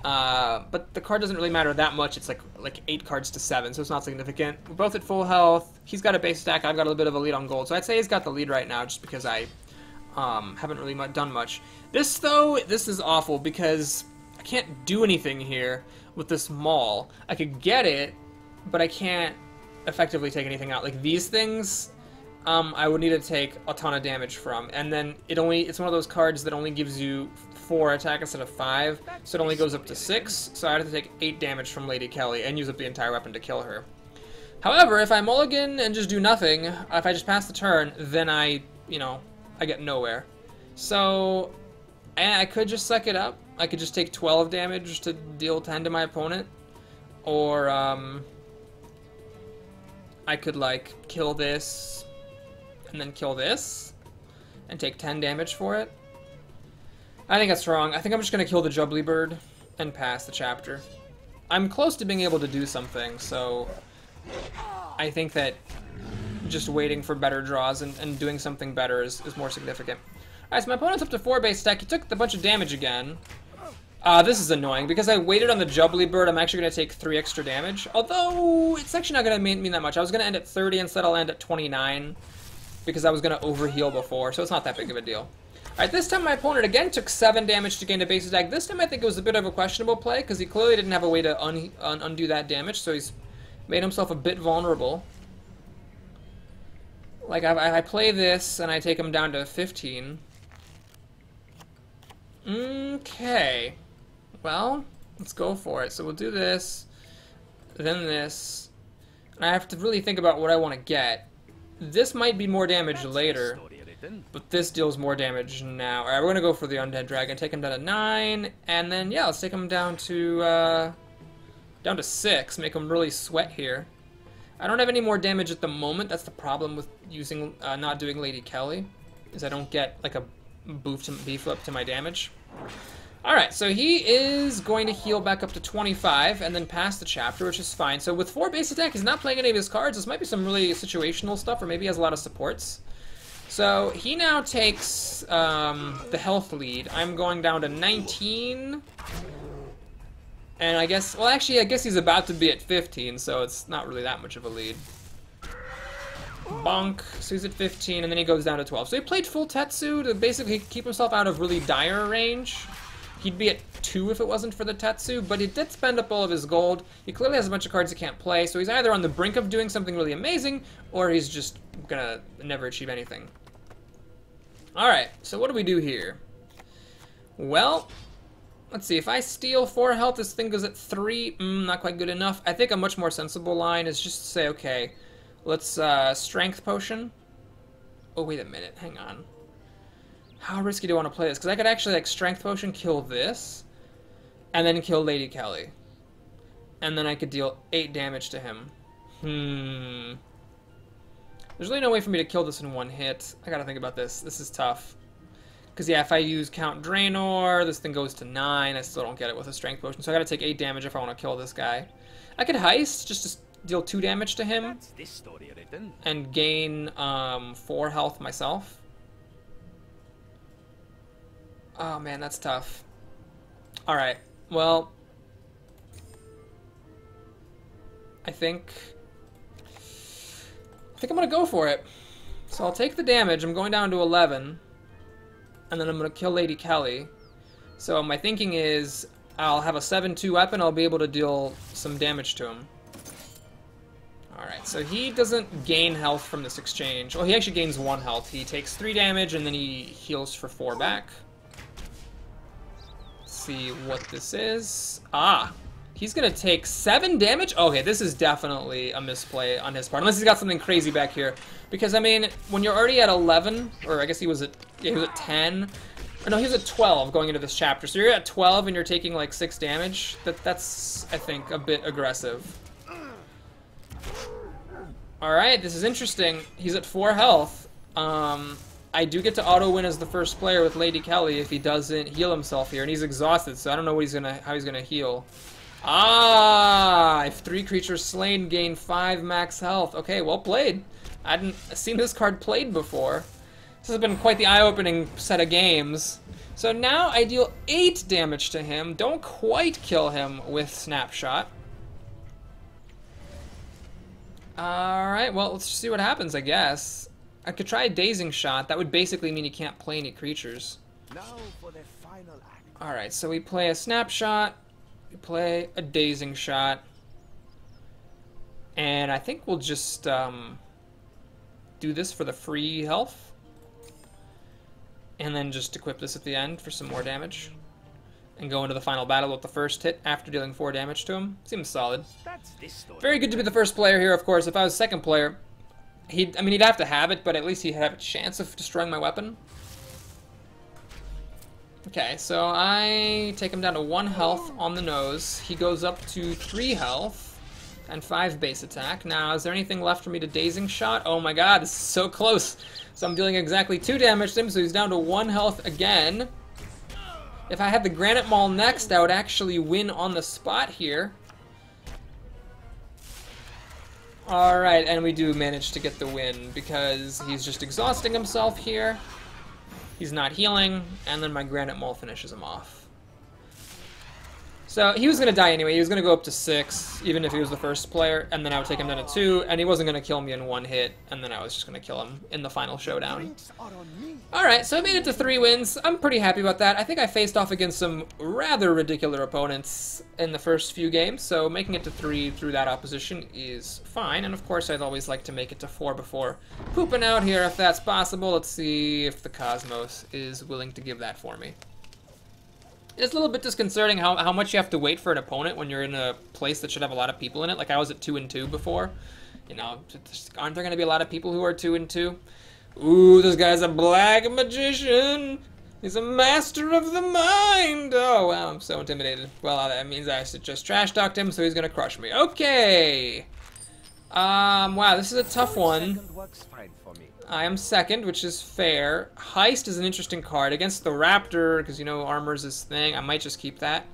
But the card doesn't really matter that much. It's like 8 cards to 7, so it's not significant. We're both at full health. He's got a base stack. I've got a little bit of a lead on gold. So I'd say he's got the lead right now, just because I haven't really done much. This, though, this is awful, because I can't do anything here with this maul. I could get it, but I can't effectively take anything out. Like, these things, I would need to take a ton of damage from. And then it's one of those cards that only gives you 4 attack instead of 5, so it only goes up to 6, so I have to take 8 damage from Lady Kelly and use up the entire weapon to kill her. However, if I mulligan and just do nothing, if I just pass the turn, then I get nowhere. So, I could just suck it up. I could just take 12 damage to deal 10 to my opponent, or, I could, like, kill this, and then kill this, and take 10 damage for it. I think that's wrong. I think I'm just going to kill the Jubbly Bird and pass the chapter. I'm close to being able to do something, so I think that just waiting for better draws and doing something better is more significant. Alright, so my opponent's up to 4 base stack. He took a bunch of damage again. This is annoying. Because I waited on the Jubbly Bird, I'm actually going to take 3 extra damage. Although, it's actually not going to mean that much. I was going to end at 30, instead I'll end at 29. Because I was going to overheal before, so it's not that big of a deal. Alright, this time my opponent again took 7 damage to gain a base attack. This time I think it was a bit of a questionable play, because he clearly didn't have a way to undo that damage, so he's made himself a bit vulnerable. Like, I play this, and I take him down to 15. Okay. Well, let's go for it. So we'll do this, then this. And I have to really think about what I want to get. This might be more damage later, but this deals more damage now. Alright, we're going to go for the Undead Dragon. Take him down to 9, and then, yeah, let's take him down to 6. Make him really sweat here. I don't have any more damage at the moment. That's the problem with using not doing Lady Kelly, is I don't get like a beef up to my damage. Alright, so he is going to heal back up to 25 and then pass the chapter, which is fine. So with 4 base attack, he's not playing any of his cards. This might be some really situational stuff, or maybe he has a lot of supports. So he now takes the health lead. I'm going down to 19. And I guess, well actually, I guess he's about to be at 15, so it's not really that much of a lead. Bonk, so he's at 15, and then he goes down to 12. So he played full Tetsu to basically keep himself out of really dire range. He'd be at 2 if it wasn't for the Tetsu, but he did spend up all of his gold. He clearly has a bunch of cards he can't play, so he's either on the brink of doing something really amazing, or he's just gonna never achieve anything. Alright, so what do we do here? Well, let's see, if I steal 4 health, this thing goes at 3. Not quite good enough. I think a much more sensible line is just to say, okay, let's strength potion. Oh, wait a minute, hang on. How risky do I want to play this? Because I could actually, like, strength potion, kill this, and then kill Lady Kelly. And then I could deal 8 damage to him. There's really no way for me to kill this in 1 hit. I gotta think about this. This is tough. Because, yeah, if I use Count Draenor, this thing goes to 9. I still don't get it with a strength potion. So I gotta take 8 damage if I want to kill this guy. I could heist, just to deal 2 damage to him. And gain 4 health myself. Oh, man, that's tough. Alright, well, I think I'm gonna go for it. So I'll take the damage. I'm going down to 11. And then I'm gonna kill Lady Kelly. So my thinking is I'll have a 7-2 weapon. I'll be able to deal some damage to him. Alright, so he doesn't gain health from this exchange. Well, he actually gains 1 health. He takes 3 damage and then he heals for 4 back. Let's see what this is. Ah! He's gonna take 7 damage? Okay, this is definitely a misplay on his part. Unless he's got something crazy back here. Because, I mean, when you're already at 11, or I guess he was at 10. Or no, he was at 12 going into this chapter. So you're at 12 and you're taking like 6 damage. That's, I think, a bit aggressive. Alright, this is interesting. He's at 4 health. I do get to auto-win as the first player with Lady Kelly if he doesn't heal himself here. And he's exhausted, so I don't know what how he's gonna heal. Ah! If 3 creatures slain gain 5 max health. Okay, well played. I hadn't seen this card played before. This has been quite the eye-opening set of games. So now I deal 8 damage to him. Don't quite kill him with Snapshot. Alright, well, let's see what happens, I guess. I could try a Dazing Shot. That would basically mean he can't play any creatures.
Now for the final act.
Alright, so we play a Snapshot. We play a Dazing Shot. And I think we'll just do this for the free health. And then just equip this at the end for some more damage. And go into the final battle with the first hit after dealing 4 damage to him. Seems solid. Very good to be the first player here, of course. If I was second player, he'd have to have it, but at least he'd have a chance of destroying my weapon. Okay, so I take him down to 1 health on the nose. He goes up to 3 health and 5 base attack. Now, is there anything left for me to Dazing Shot? Oh my god, this is so close. So I'm dealing exactly 2 damage to him, so he's down to 1 health again. If I had the Granite Maul next, I would actually win on the spot here. Alright, and we do manage to get the win because he's just exhausting himself here. He's not healing, and then my Granite Maul finishes him off. So he was going to die anyway. He was going to go up to 6, even if he was the first player, and then I would take him down to 2, and he wasn't going to kill me in 1 hit, and then I was just going to kill him in the final showdown.
Drinks are on me.
Alright, so I made it to 3 wins. I'm pretty happy about that. I think I faced off against some rather ridiculous opponents in the first few games, so making it to 3 through that opposition is fine, and of course I'd always like to make it to 4 before pooping out here if that's possible. Let's see if the Cosmos is willing to give that for me. It's a little bit disconcerting how much you have to wait for an opponent when you're in a place that should have a lot of people in it. Like I was at 2-2 before. You know, aren't there going to be a lot of people who are 2-2? Ooh, this guy's a black magician. He's a master of the mind. Oh, wow, I'm so intimidated. Well, that means I just trash talked him, so he's going to crush me. Okay. Wow, this is a tough one.
Second works fine for me.
I am 2nd, which is fair. Heist is an interesting card against the Raptor, because, you know, armor's his thing. I might just keep that.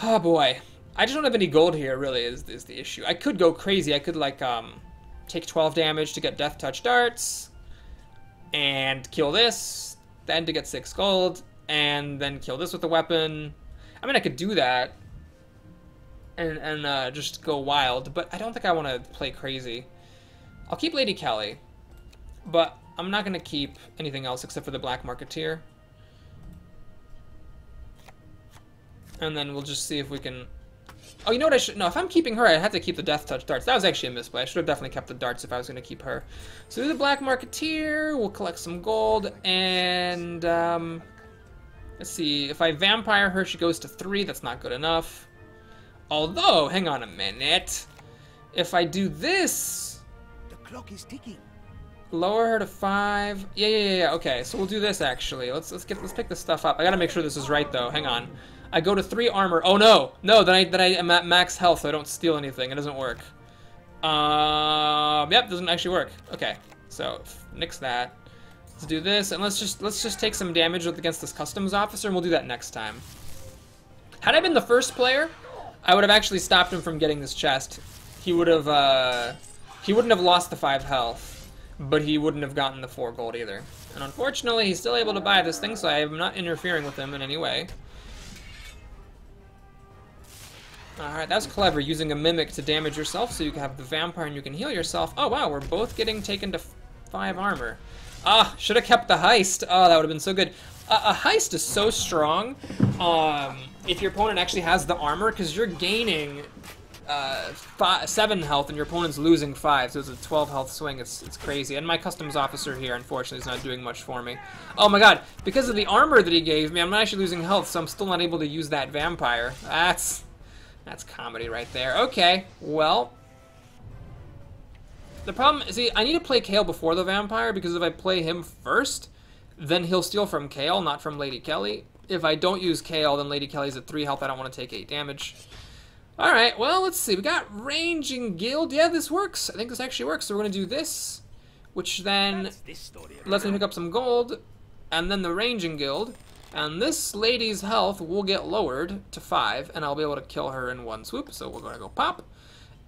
Oh, boy. I just don't have any gold here, really, is the issue. I could go crazy. I could, like, take 12 damage to get Death Touch darts, and kill this, then to get 6 gold, and then kill this with a weapon. I mean, I could do that, and just go wild, but I don't think I want to play crazy. I'll keep Lady Kelly. But I'm not going to keep anything else except for the Black Marketeer. And then we'll just see if we can... Oh, you know what I should... No, if I'm keeping her, I have to keep the Death Touch darts. That was actually a misplay. I should have definitely kept the darts if I was going to keep her. So do the Black Marketeer. We'll collect some gold. And, let's see. If I Vampire her, she goes to 3. That's not good enough. Although, hang on a minute. If I do this...
The clock is ticking.
Lower her to 5. Yeah. Okay, so we'll do this actually. Let's pick this stuff up. I gotta make sure this is right though. Hang on. I go to 3 armor. Oh no, then I am at max health, so I don't steal anything. It doesn't work. Yep, doesn't actually work. Okay, so nix that. Let's do this, and let's just take some damage against this customs officer, and we'll do that next time. Had I been the first player, I would have actually stopped him from getting this chest. He wouldn't have lost the 5 health. But he wouldn't have gotten the 4 gold either. And unfortunately, he's still able to buy this thing, so I am not interfering with him in any way. Alright, that's clever, using a mimic to damage yourself so you can have the vampire and you can heal yourself. Oh wow, we're both getting taken to 5 armor. Ah, should have kept the heist. Oh, that would have been so good. A heist is so strong if your opponent actually has the armor, because you're gaining 7 health and your opponent's losing 5, so it's a 12 health swing. It's crazy. And my customs officer here, unfortunately, is not doing much for me. Oh my god, because of the armor that he gave me, I'm not actually losing health, so I'm still not able to use that vampire. That's comedy right there. Okay, well, the problem is, I need to play Kale before the vampire, because if I play him first, then he'll steal from Kale, not from Lady Kelly. If I don't use Kale, then Lady Kelly's at 3 health. I don't want to take 8 damage. Alright, well, let's see. We got Ranging Guild. Yeah, this works. I think this actually works. So we're going to do this, which then lets me pick up some gold, and then the Ranging Guild. And this lady's health will get lowered to 5, and I'll be able to kill her in 1 swoop. So we're going to go pop.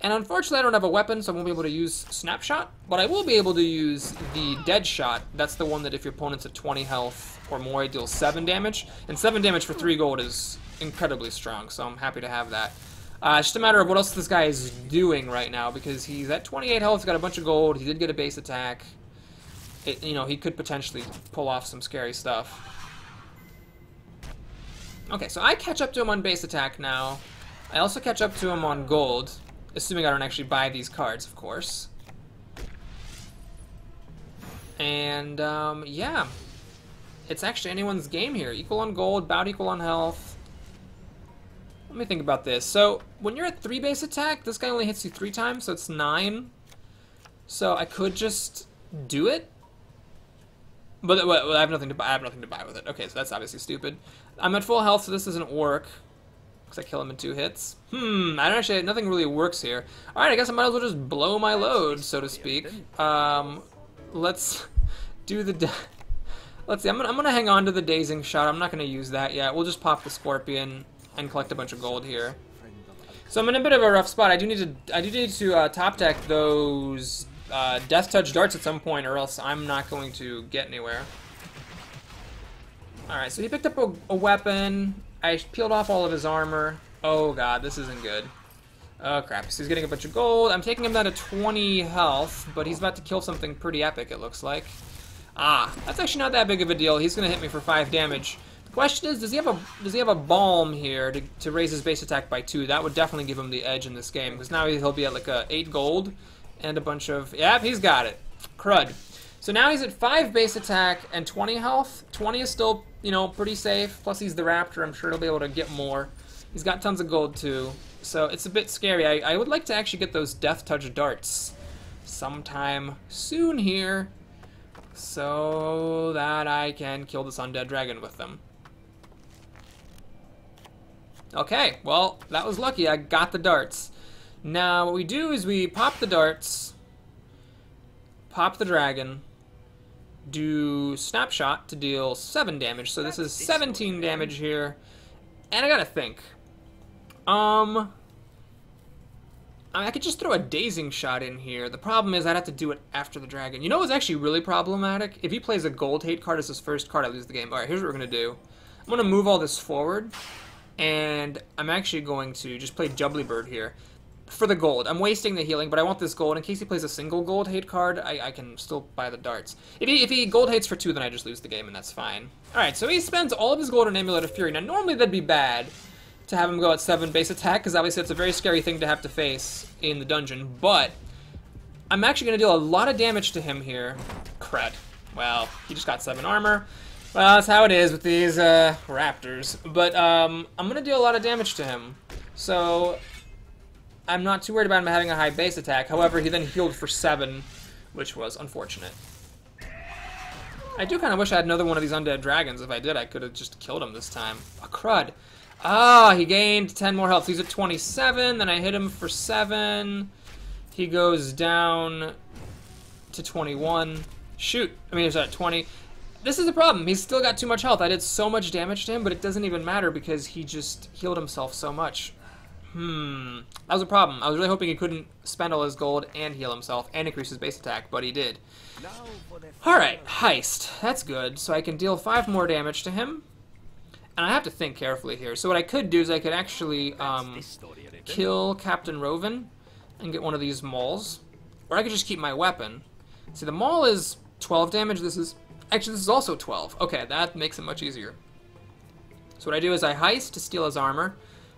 And unfortunately, I don't have a weapon, so I won't be able to use Snapshot. But I will be able to use the Dead Shot. That's the one that if your opponent's at 20 health or more, it deals 7 damage. And 7 damage for 3 gold is incredibly strong, so I'm happy to have that. It's just a matter of what else this guy is doing right now, because he's at 28 health, he's got a bunch of gold, he did get a base attack. You know, he could potentially pull off some scary stuff. Okay, so I catch up to him on base attack now. I also catch up to him on gold, assuming I don't actually buy these cards, of course. And, yeah. It's actually anyone's game here. Equal on gold, bout equal on health. Let me think about this. So, when you're at 3 base attack, this guy only hits you 3 times, so it's 9. So I could just do it. But I have nothing to buy. I have nothing to buy with it. Okay, so that's obviously stupid. I'm at full health, so this doesn't work. Because I kill him in 2 hits. I don't actually... Nothing really works here. Alright, I guess I might as well just blow my load, so to speak. Let's do the... Let's see, I'm gonna hang on to the Dazing Shot. I'm not gonna use that yet. We'll just pop the Scorpion and collect a bunch of gold here. So I'm in a bit of a rough spot. I do need to top deck those Death Touch darts at some point, or else I'm not going to get anywhere. Alright, so he picked up a weapon. I peeled off all of his armor. Oh god, this isn't good. Oh crap, so he's getting a bunch of gold. I'm taking him down to 20 health, but he's about to kill something pretty epic, it looks like. Ah, that's actually not that big of a deal. He's gonna hit me for 5 damage. The question is, does he have a balm here to raise his base attack by 2? That would definitely give him the edge in this game, because now he'll be at like 8 gold and a bunch of... Yep, he's got it. Crud. So now he's at 5 base attack and 20 health. 20 is still, you know, pretty safe. Plus he's the Raptor. I'm sure he'll be able to get more. He's got tons of gold too. So it's a bit scary. I would like to actually get those Death Touch darts sometime soon here, so that I can kill this undead dragon with them. Okay, well, that was lucky. I got the darts. Now what we do is we pop the darts, pop the dragon, do Snapshot to deal 7 damage. So this is 17 damage here. And I gotta think. I could just throw a dazing shot in here. The problem is I'd have to do it after the dragon. You know what's actually really problematic? If he plays a gold hate card as his first card, I lose the game. Alright, here's what we're gonna do. I'm gonna move all this forward, and I'm actually going to just play Jubbly Bird here for the gold. I'm wasting the healing, but I want this gold. In case he plays a single gold hate card, I can still buy the darts. If he gold hates for 2, then I just lose the game, and that's fine. Alright, so he spends all of his gold on Amulet of Fury. Now, normally that'd be bad to have him go at 7 base attack, because obviously it's a very scary thing to have to face in the dungeon, but I'm actually going to deal a lot of damage to him here. Crud. Well, he just got 7 armor. Well, that's how it is with these raptors. But I'm going to deal a lot of damage to him, so I'm not too worried about him having a high base attack. However, he then healed for 7, which was unfortunate. I do kind of wish I had another one of these undead dragons. If I did, I could have just killed him this time. Oh, crud. Ah, he gained 10 more health. So he's at 27, then I hit him for 7. He goes down to 21. Shoot. I mean, he's at 20. This is the problem. He's still got too much health. I did so much damage to him, but it doesn't even matter because he just healed himself so much. That was a problem. I was really hoping he couldn't spend all his gold and heal himself and increase his base attack, but he did. Alright, heist. That's good. So I can deal 5 more damage to him. And I have to think carefully here. So what I could do is I could actually kill Captain Roven and get one of these mauls. Or I could just keep my weapon. See, the maul is 12 damage. This is also 12. Okay, that makes it much easier. So what I do is I heist to steal his armor.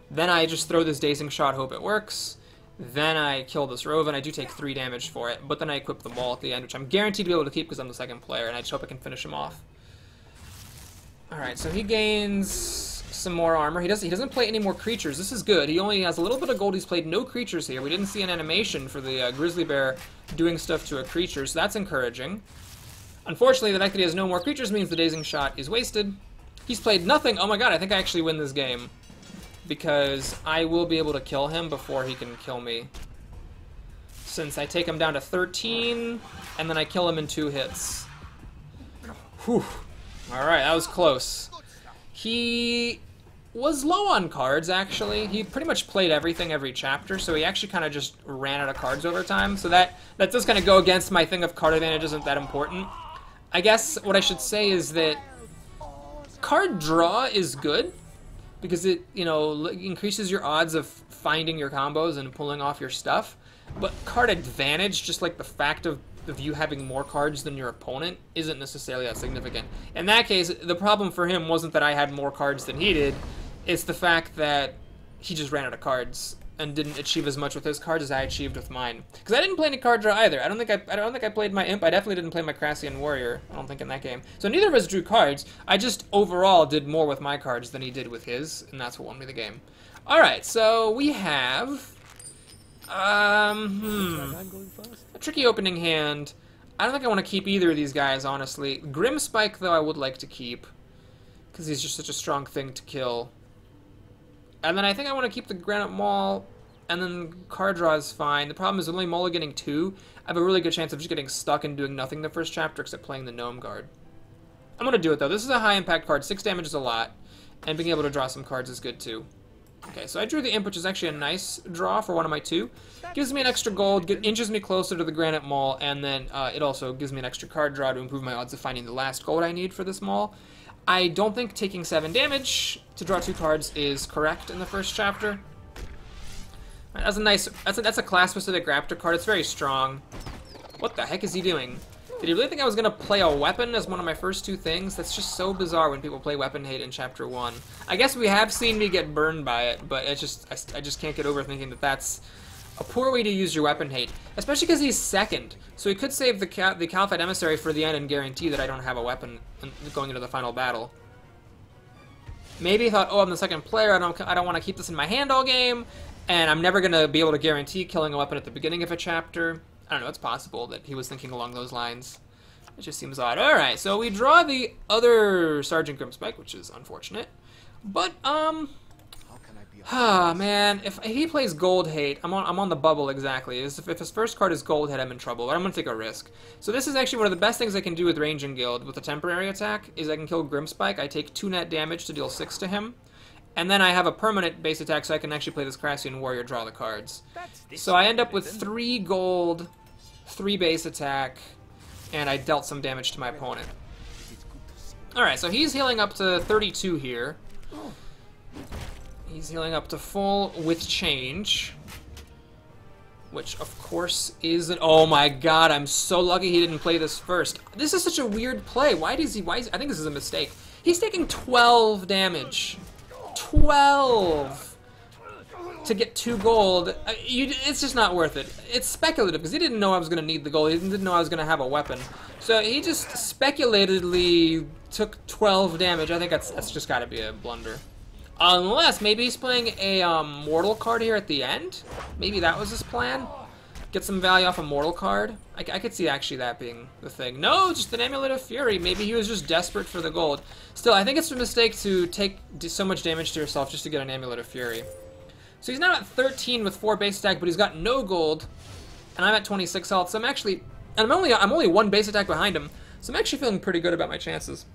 Then I just throw this dazing shot, hope it works. Then I kill this Roven. I do take 3 damage for it. But then I equip the maul at the end, which I'm guaranteed to be able to keep because I'm the second player. And I just hope I can finish him off. Alright, so he gains some more armor. He doesn't play any more creatures. This is good. He only has a little bit of gold. He's played no creatures here. We didn't see an animation for the grizzly bear doing stuff to a creature, so that's encouraging. Unfortunately, the fact that he has no more creatures means the dazing shot is wasted. He's played nothing. Oh my god, I think I actually win this game. Because I will be able to kill him before he can kill me. Since I take him down to 13, and then I kill him in 2 hits. Whew. Alright, that was close. He was low on cards, actually. He pretty much played everything every chapter, so he actually kind of just ran out of cards over time. So that does kind of go against my thing of card advantage isn't that important. I guess what I should say is that card draw is good, because it, you know, increases your odds of finding your combos and pulling off your stuff. But card advantage, just like the fact of you having more cards than your opponent, isn't necessarily that significant. In that case, the problem for him wasn't that I had more cards than he did, it's the fact that he just ran out of cards and didn't achieve as much with his cards as I achieved with mine. Because I didn't play any card draw either. I don't think I played my Imp. I definitely didn't play my Crassian Warrior. I don't think in that game. So neither of us drew cards. I just overall did more with my cards than he did with his, and that's what won me the game. All right, so we have a tricky opening hand. I don't think I want to keep either of these guys, honestly. Grimspike, though, I would like to keep, because he's just such a strong thing to kill. And then I think I want to keep the Granite Maul, and then card draw is fine. The problem is only mulliganing 2. I have a really good chance of just getting stuck and doing nothing the first chapter except playing the Gnome Guard. I'm going to do it, though. This is a high-impact card. 6 damage is a lot, and being able to draw some cards is good, too. Okay, so I drew the Imp, which is actually a nice draw for one of my 2. Gives me an extra gold, inches me closer to the Granite Maul, and then it also gives me an extra card draw to improve my odds of finding the last gold I need for this Maul. I don't think taking 7 damage to draw 2 cards is correct in the first chapter. That's a nice, that's a class-specific Raptor card. It's very strong. What the heck is he doing? Did he really think I was gonna play a weapon as one of my first 2 things? That's just so bizarre when people play weapon hate in chapter 1. I guess we have seen me get burned by it, but it's just, I just can't get over thinking that that's a poor way to use your weapon hate. Especially because he's second. So he could save the Caliphate Emissary for the end and guarantee that I don't have a weapon going into the final battle. Maybe he thought, oh, I'm the second player, I don't want to keep this in my hand all game, and I'm never gonna be able to guarantee killing a weapon at the beginning of a chapter. I don't know, it's possible that he was thinking along those lines. It just seems odd. Alright, so we draw the other Sergeant Grimspike, which is unfortunate. But, man, if he plays Gold Hate, I'm on the bubble exactly. If his first card is Gold Hate, I'm in trouble, but I'm gonna take a risk. So this is actually one of the best things I can do with Ranging Guild with a temporary attack, is I can kill Grimspike. I take 2 net damage to deal 6 to him. And then I have a permanent base attack, so I can actually play this Crassian Warrior, draw the cards. So I end up with 3 gold, 3 base attack, and I dealt some damage to my opponent. Alright, so he's healing up to 32 here. He's healing up to full with change. Which, of course, is an... Oh my god, I'm so lucky he didn't play this first. This is such a weird play. I think this is a mistake. He's taking 12 damage. 12 to get 2 gold. It's just not worth it. It's speculative because he didn't know I was going to need the gold. He didn't know I was going to have a weapon. So he just speculatedly took 12 damage. I think that's just got to be a blunder. Unless maybe he's playing a mortal card here at the end. Maybe that was his plan. Get some value off a mortal card. I could see actually that being the thing. No, just an Amulet of Fury. Maybe he was just desperate for the gold. Still, I think it's a mistake to take so much damage to yourself just to get an Amulet of Fury. So he's now at 13 with 4 base attack, but he's got no gold, and I'm at 26 health. So I'm only 1 base attack behind him. So I'm actually feeling pretty good about my chances.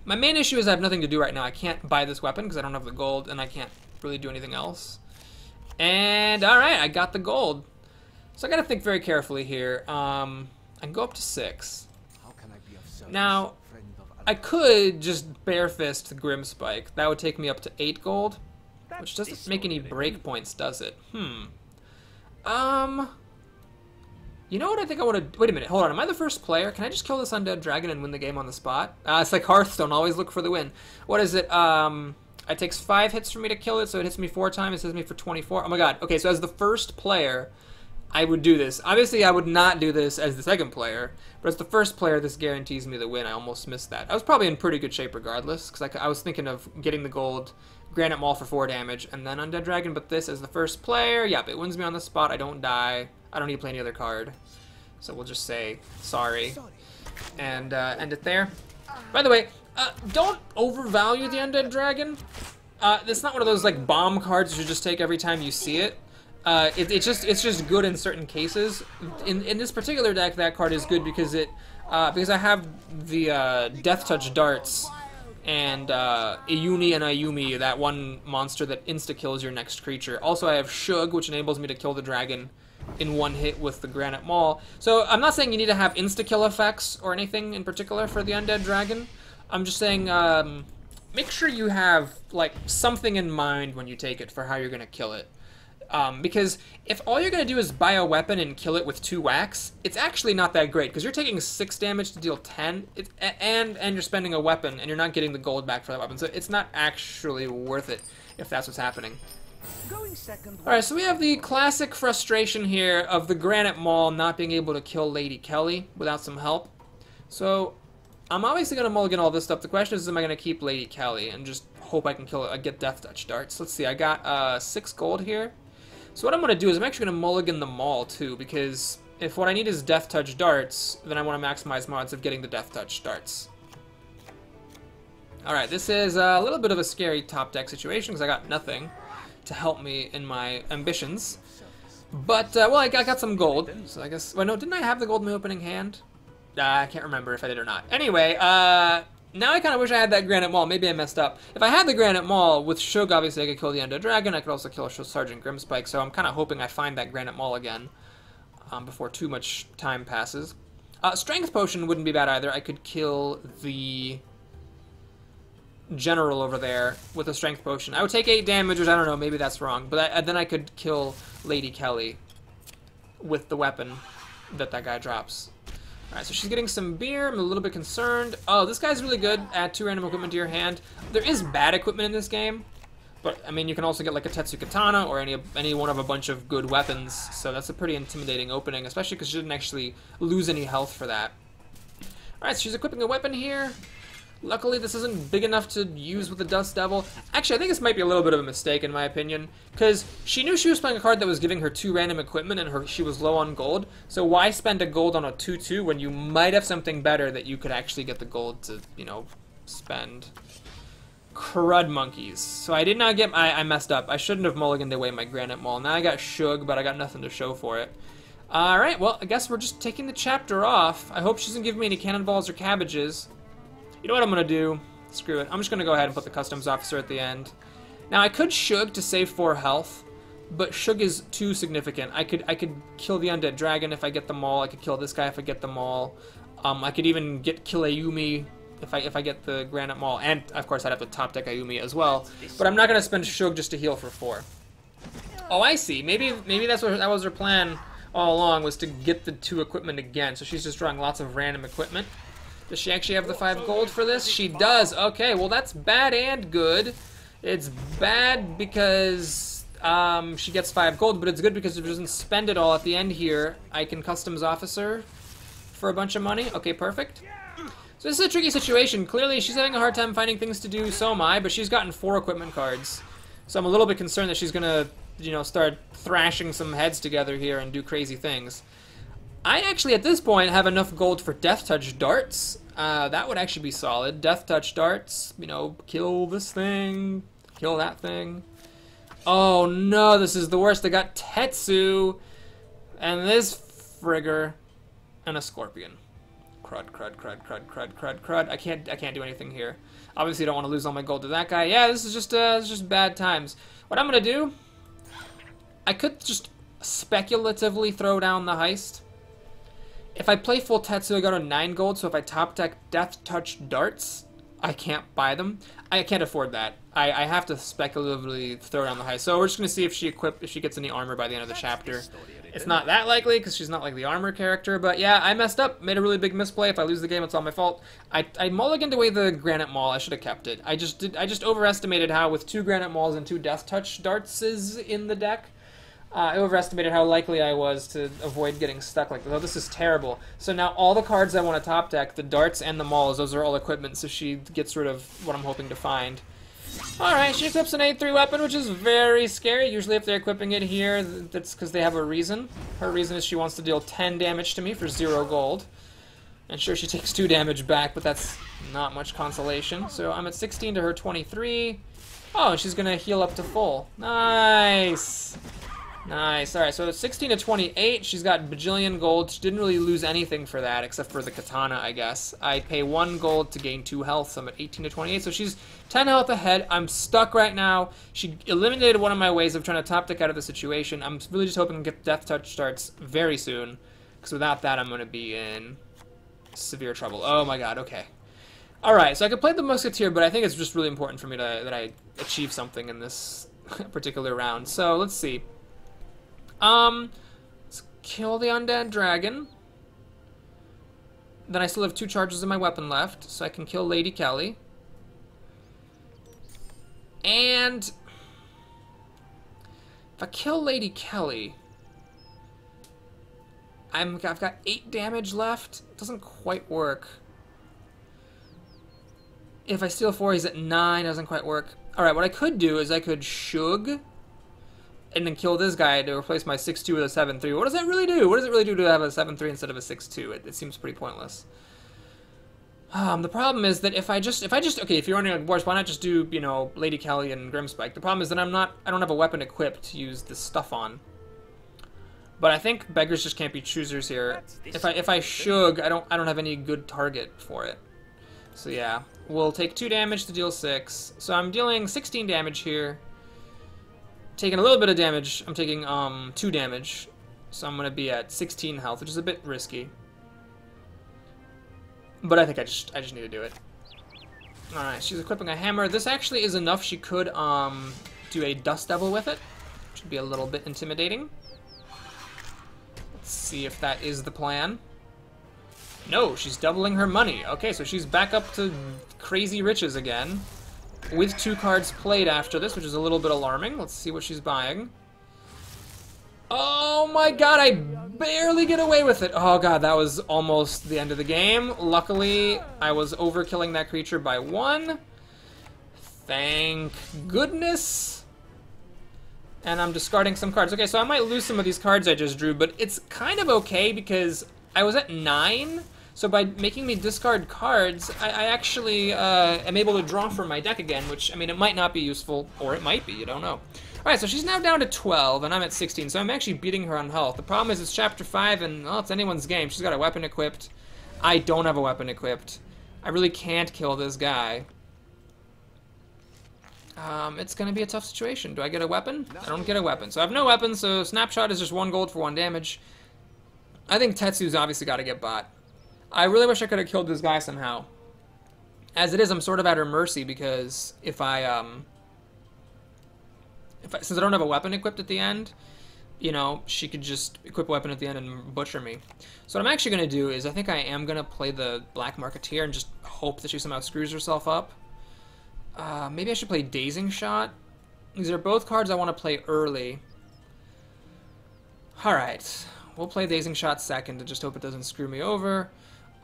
My main issue is I have nothing to do right now. I can't buy this weapon because I don't have the gold, and I can't really do anything else. And all right, I got the gold. So I gotta think very carefully here. I can go up to 6. Now, I could just bare fist Grimspike. That would take me up to 8 gold, which doesn't make any break points, does it? You know what I think I want to... Wait a minute, hold on. Am I the first player? Can I just kill this undead dragon and win the game on the spot? It's like Hearthstone, always look for the win. What is it? It takes 5 hits for me to kill it, so it hits me 4 times. It hits me for 24. Oh my god. Okay, so as the first player, I would do this. Obviously, I would not do this as the second player, but as the first player, this guarantees me the win. I almost missed that. I was probably in pretty good shape regardless, because I was thinking of getting the gold, Granite Maul for 4 damage, and then Undead Dragon, but this as the first player, yep, it wins me on the spot. I don't die. I don't need to play any other card. So we'll just say sorry and end it there. By the way, don't overvalue the Undead Dragon. It's not one of those like bomb cards you just take every time you see it. It's just good in certain cases. In this particular deck, that card is good because because I have the Death Touch darts and Iyuni and Ayumi, that one monster that insta kills your next creature. Also, I have Shug, which enables me to kill the dragon in 1 hit with the Granite Maul. So I'm not saying you need to have insta-kill effects or anything in particular for the Undead Dragon. I'm just saying make sure you have like something in mind when you take it for how you're going to kill it. Because if all you're going to do is buy a weapon and kill it with 2 whacks, it's actually not that great, because you're taking 6 damage to deal 10, and you're spending a weapon, and you're not getting the gold back for that weapon, so it's not actually worth it if that's what's happening. Alright, so we have the classic frustration here of the Granite Maul not being able to kill Lady Kelly without some help. So, I'm obviously going to mulligan all this stuff. The question is, am I going to keep Lady Kelly and just hope I can kill it? I get Death Touch darts. Let's see, I got 6 gold here. So what I'm going to do is I'm actually going to mulligan the Maul too, because if what I need is Death Touch darts, then I want to maximize my odds of getting the Death Touch darts. Alright, this is a little bit of a scary top deck situation because I got nothing to help me in my ambitions. But, well, I got some gold, so I guess... Well, no, didn't I have the gold in my opening hand? I can't remember if I did or not. Anyway, now I kind of wish I had that Granite Maul. Maybe I messed up. If I had the Granite Maul, with Shug, obviously I could kill the Undead Dragon. I could also kill Sergeant Grimspike, so I'm kind of hoping I find that Granite Maul again before too much time passes. Strength Potion wouldn't be bad either. I could kill the general over there with a strength potion. I would take 8 damage, which I don't know, maybe that's wrong. But then I could kill Lady Kelly with the weapon that guy drops. Alright, so she's getting some beer. I'm a little bit concerned. Oh, this guy's really good. Add 2 random equipment to your hand. There is bad equipment in this game. But, I mean, you can also get like a Tetsu Katana or any one of a bunch of good weapons. So that's a pretty intimidating opening, especially because she didn't actually lose any health for that. Alright, so she's equipping a weapon here. Luckily, this isn't big enough to use with the Dust Devil. Actually, I think this might be a little bit of a mistake, in my opinion, because she knew she was playing a card that was giving her 2 random equipment, and she was low on gold. So why spend a gold on a 2/2 when you might have something better that you could actually get the gold to, you know, spend? Crud monkeys. So I did not get... I messed up. I shouldn't have mulliganed away my Granite Maul. Now I got Shug, but I got nothing to show for it. Alright, well, I guess we're just taking the chapter off. I hope she doesn't give me any cannonballs or cabbages. You know what I'm going to do? Screw it. I'm just going to go ahead and put the customs officer at the end. Now, I could Shug to save 4 health, but Shug is too significant. I could kill the Undead Dragon if I get the Maul. I could kill this guy if I get the Maul. I could even kill Ayumi if I get the Granite Maul. And, of course, I'd have to top deck Ayumi as well. But I'm not going to spend Shug just to heal for 4. Oh, I see. Maybe that was her plan all along, was to get the 2 equipment again. So she's just drawing lots of random equipment. Does she actually have the 5 gold for this? She does. Okay, well that's bad and good. It's bad because she gets 5 gold, but it's good because if she doesn't spend it all at the end here, I can customs officer for a bunch of money. Okay, perfect. So this is a tricky situation. Clearly, she's having a hard time finding things to do, so am I, but she's gotten 4 equipment cards. So I'm a little bit concerned that she's gonna, you know, start thrashing some heads together here and do crazy things. I actually, at this point, have enough gold for Death Touch darts. That would actually be solid. Death Touch darts, you know, kill this thing, kill that thing. Oh no, this is the worst. I got Tetsu, and this frigger, and a scorpion. Crud, crud, crud, crud, crud, crud, crud. I can't do anything here. Obviously, don't want to lose all my gold to that guy. Yeah, this is just bad times. What I'm gonna do, I could just speculatively throw down the heist. If I play full Tetsu, I go to 9 gold, so if I top deck Death Touch darts, I can't buy them. I can't afford that. I have to speculatively throw down the heist. So we're just going to see if she gets any armor by the end of the chapter. It's not that likely, because she's not like the armor character, but yeah, I messed up. Made a really big misplay. If I lose the game, it's all my fault. I mulliganed away the Granite Maul. I should have kept it. I just overestimated how, with 2 Granite Mauls and 2 Death Touch darts in the deck, I overestimated how likely I was to avoid getting stuck like this. Oh, this is terrible. So now all the cards I want to top deck, the darts and the mauls, those are all equipment, so she gets rid of what I'm hoping to find. Alright, she equips an 8/3 weapon, which is very scary. Usually if they're equipping it here, that's because they have a reason. Her reason is she wants to deal 10 damage to me for 0 gold. And sure, she takes 2 damage back, but that's not much consolation. So I'm at 16 to her 23. Oh, and she's going to heal up to full. Nice! Nice. Alright, so 16 to 28. She's got bajillion gold. She didn't really lose anything for that, except for the katana, I guess. I pay 1 gold to gain 2 health, so I'm at 18 to 28. So she's 10 health ahead. I'm stuck right now. She eliminated one of my ways of trying to top deck out of the situation. I'm really just hoping to get Death Touch starts very soon, because without that, I'm going to be in severe trouble. Oh my god, okay. Alright, so I could play the Musketeer, but I think it's just really important for me that I achieve something in this particular round. So, let's see. Let's kill the Undead Dragon. Then I still have 2 charges of my weapon left, so I can kill Lady Kelly. And if I kill Lady Kelly, I've got 8 damage left. It doesn't quite work. If I steal 4, he's at 9. Doesn't quite work. Alright, what I could do is I could Shug and then kill this guy to replace my 6/2 with a 7/3. What does that really do? What does it really do to have a 7/3 instead of a 6/2? It seems pretty pointless. The problem is that if I just okay, if you're running like wars, why not just do, you know, Lady Kelly and Grimspike? The problem is that I don't have a weapon equipped to use this stuff on. But I think beggars just can't be choosers here. If I Shug, I don't have any good target for it. So yeah, we'll take 2 damage to deal 6. So I'm dealing 16 damage here. Taking a little bit of damage. I'm taking 2 damage. So I'm gonna be at 16 health, which is a bit risky. But I think I just need to do it. Alright, she's equipping a hammer. This actually is enough. She could do a Dust Devil with it. Should be a little bit intimidating. Let's see if that is the plan. No, she's doubling her money. Okay, so she's back up to crazy riches again. With 2 cards played after this, which is a little bit alarming. Let's see what she's buying. Oh my god, I barely get away with it. Oh god, that was almost the end of the game. Luckily, I was overkilling that creature by 1. Thank goodness. And I'm discarding some cards. Okay, so I might lose some of these cards I just drew, but it's kind of okay because I was at 9. So by making me discard cards, I actually am able to draw from my deck again, which, I mean, it might not be useful, or it might be, you don't know. Alright, so she's now down to 12, and I'm at 16, so I'm actually beating her on health. The problem is it's Chapter 5, and, well, it's anyone's game. She's got a weapon equipped. I don't have a weapon equipped. I really can't kill this guy. It's gonna be a tough situation. Do I get a weapon? I don't get a weapon. So I have no weapon, so Snapshot is just 1 gold for 1 damage. I think Tetsu's obviously gotta get bought. I really wish I could have killed this guy somehow. As it is, I'm sort of at her mercy because if I since I don't have a weapon equipped at the end, you know, she could just equip a weapon at the end and butcher me. So what I'm actually going to do is I think I am going to play the Black Marketeer and just hope that she somehow screws herself up. Maybe I should play Dazing Shot. These are both cards I want to play early. Alright, we'll play Dazing Shot second to just hope it doesn't screw me over.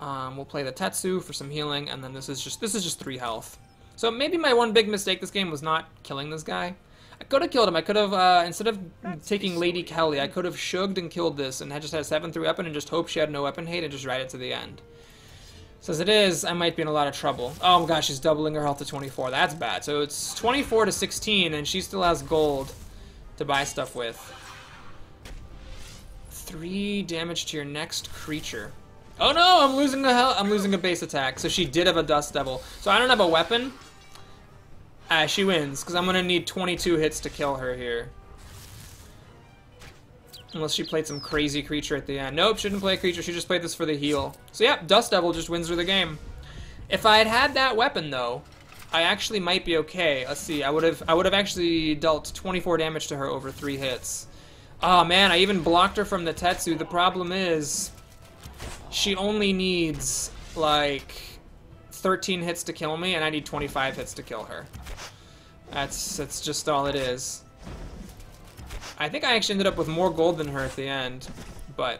We'll play the Tetsu for some healing, and then this is just 3 health. So maybe my one big mistake this game was not killing this guy. I could have killed him. I could have, instead of taking Lady Kelly, I could have shugged and killed this and had just had a 7-3 weapon and just hope she had no weapon hate and just ride it to the end. So as it is, I might be in a lot of trouble. Oh my gosh, she's doubling her health to 24. That's bad. So it's 24 to 16, and she still has gold to buy stuff with. 3 damage to your next creature. Oh no, I'm losing a base attack. So she did have a Dust Devil. So I don't have a weapon. She wins, because I'm going to need 22 hits to kill her here. Unless she played some crazy creature at the end. Nope, she didn't play a creature, she just played this for the heal. So yeah, Dust Devil just wins her the game. If I had had that weapon, though, I actually might be okay. Let's see, I would have actually dealt 24 damage to her over 3 hits. Oh man, I even blocked her from the Tetsu. The problem is, she only needs, like, 13 hits to kill me, and I need 25 hits to kill her. That's just all it is. I think I actually ended up with more gold than her at the end, but...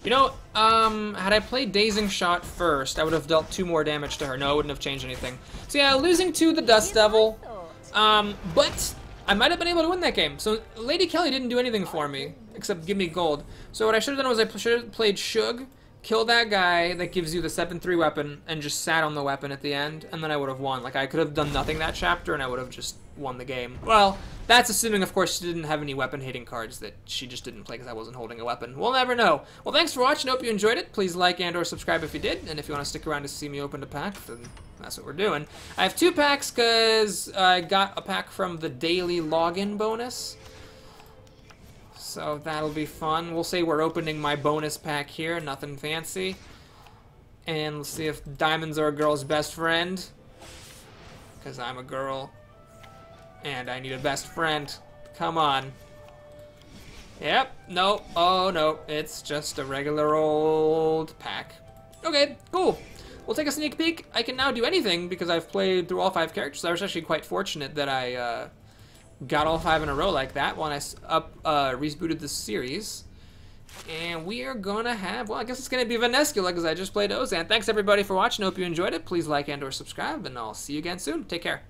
You know, had I played Dazing Shot first, I would have dealt 2 more damage to her. No, it wouldn't have changed anything. So yeah, losing to the Dust Devil, but I might have been able to win that game. So Lady Kelly didn't do anything for me, except give me gold. So what I should have done was I should have played Shug, kill that guy that gives you the 7-3 weapon, and just sat on the weapon at the end, and then I would have won. Like, I could have done nothing that chapter, and I would have just won the game. Well, that's assuming, of course, she didn't have any weapon-hating cards that she just didn't play because I wasn't holding a weapon. We'll never know. Well, thanks for watching. Hope you enjoyed it. Please like and or subscribe if you did, and if you want to stick around to see me open a pack, then that's what we're doing. I have 2 packs because I got a pack from the daily login bonus. So that'll be fun. We'll say we're opening my bonus pack here, nothing fancy. And let's see if diamonds are a girl's best friend. Because I'm a girl. And I need a best friend. Come on. Yep, nope, oh no, it's just a regular old pack. Okay, cool. We'll take a sneak peek. I can now do anything because I've played through all 5 characters. I was actually quite fortunate that I got all 5 in a row like that when I rebooted the series. And we are gonna have, well, I guess it's gonna be Vanescula because I just played Ozan. Thanks everybody for watching. Hope you enjoyed it. Please like and or subscribe, and I'll see you again soon. Take care.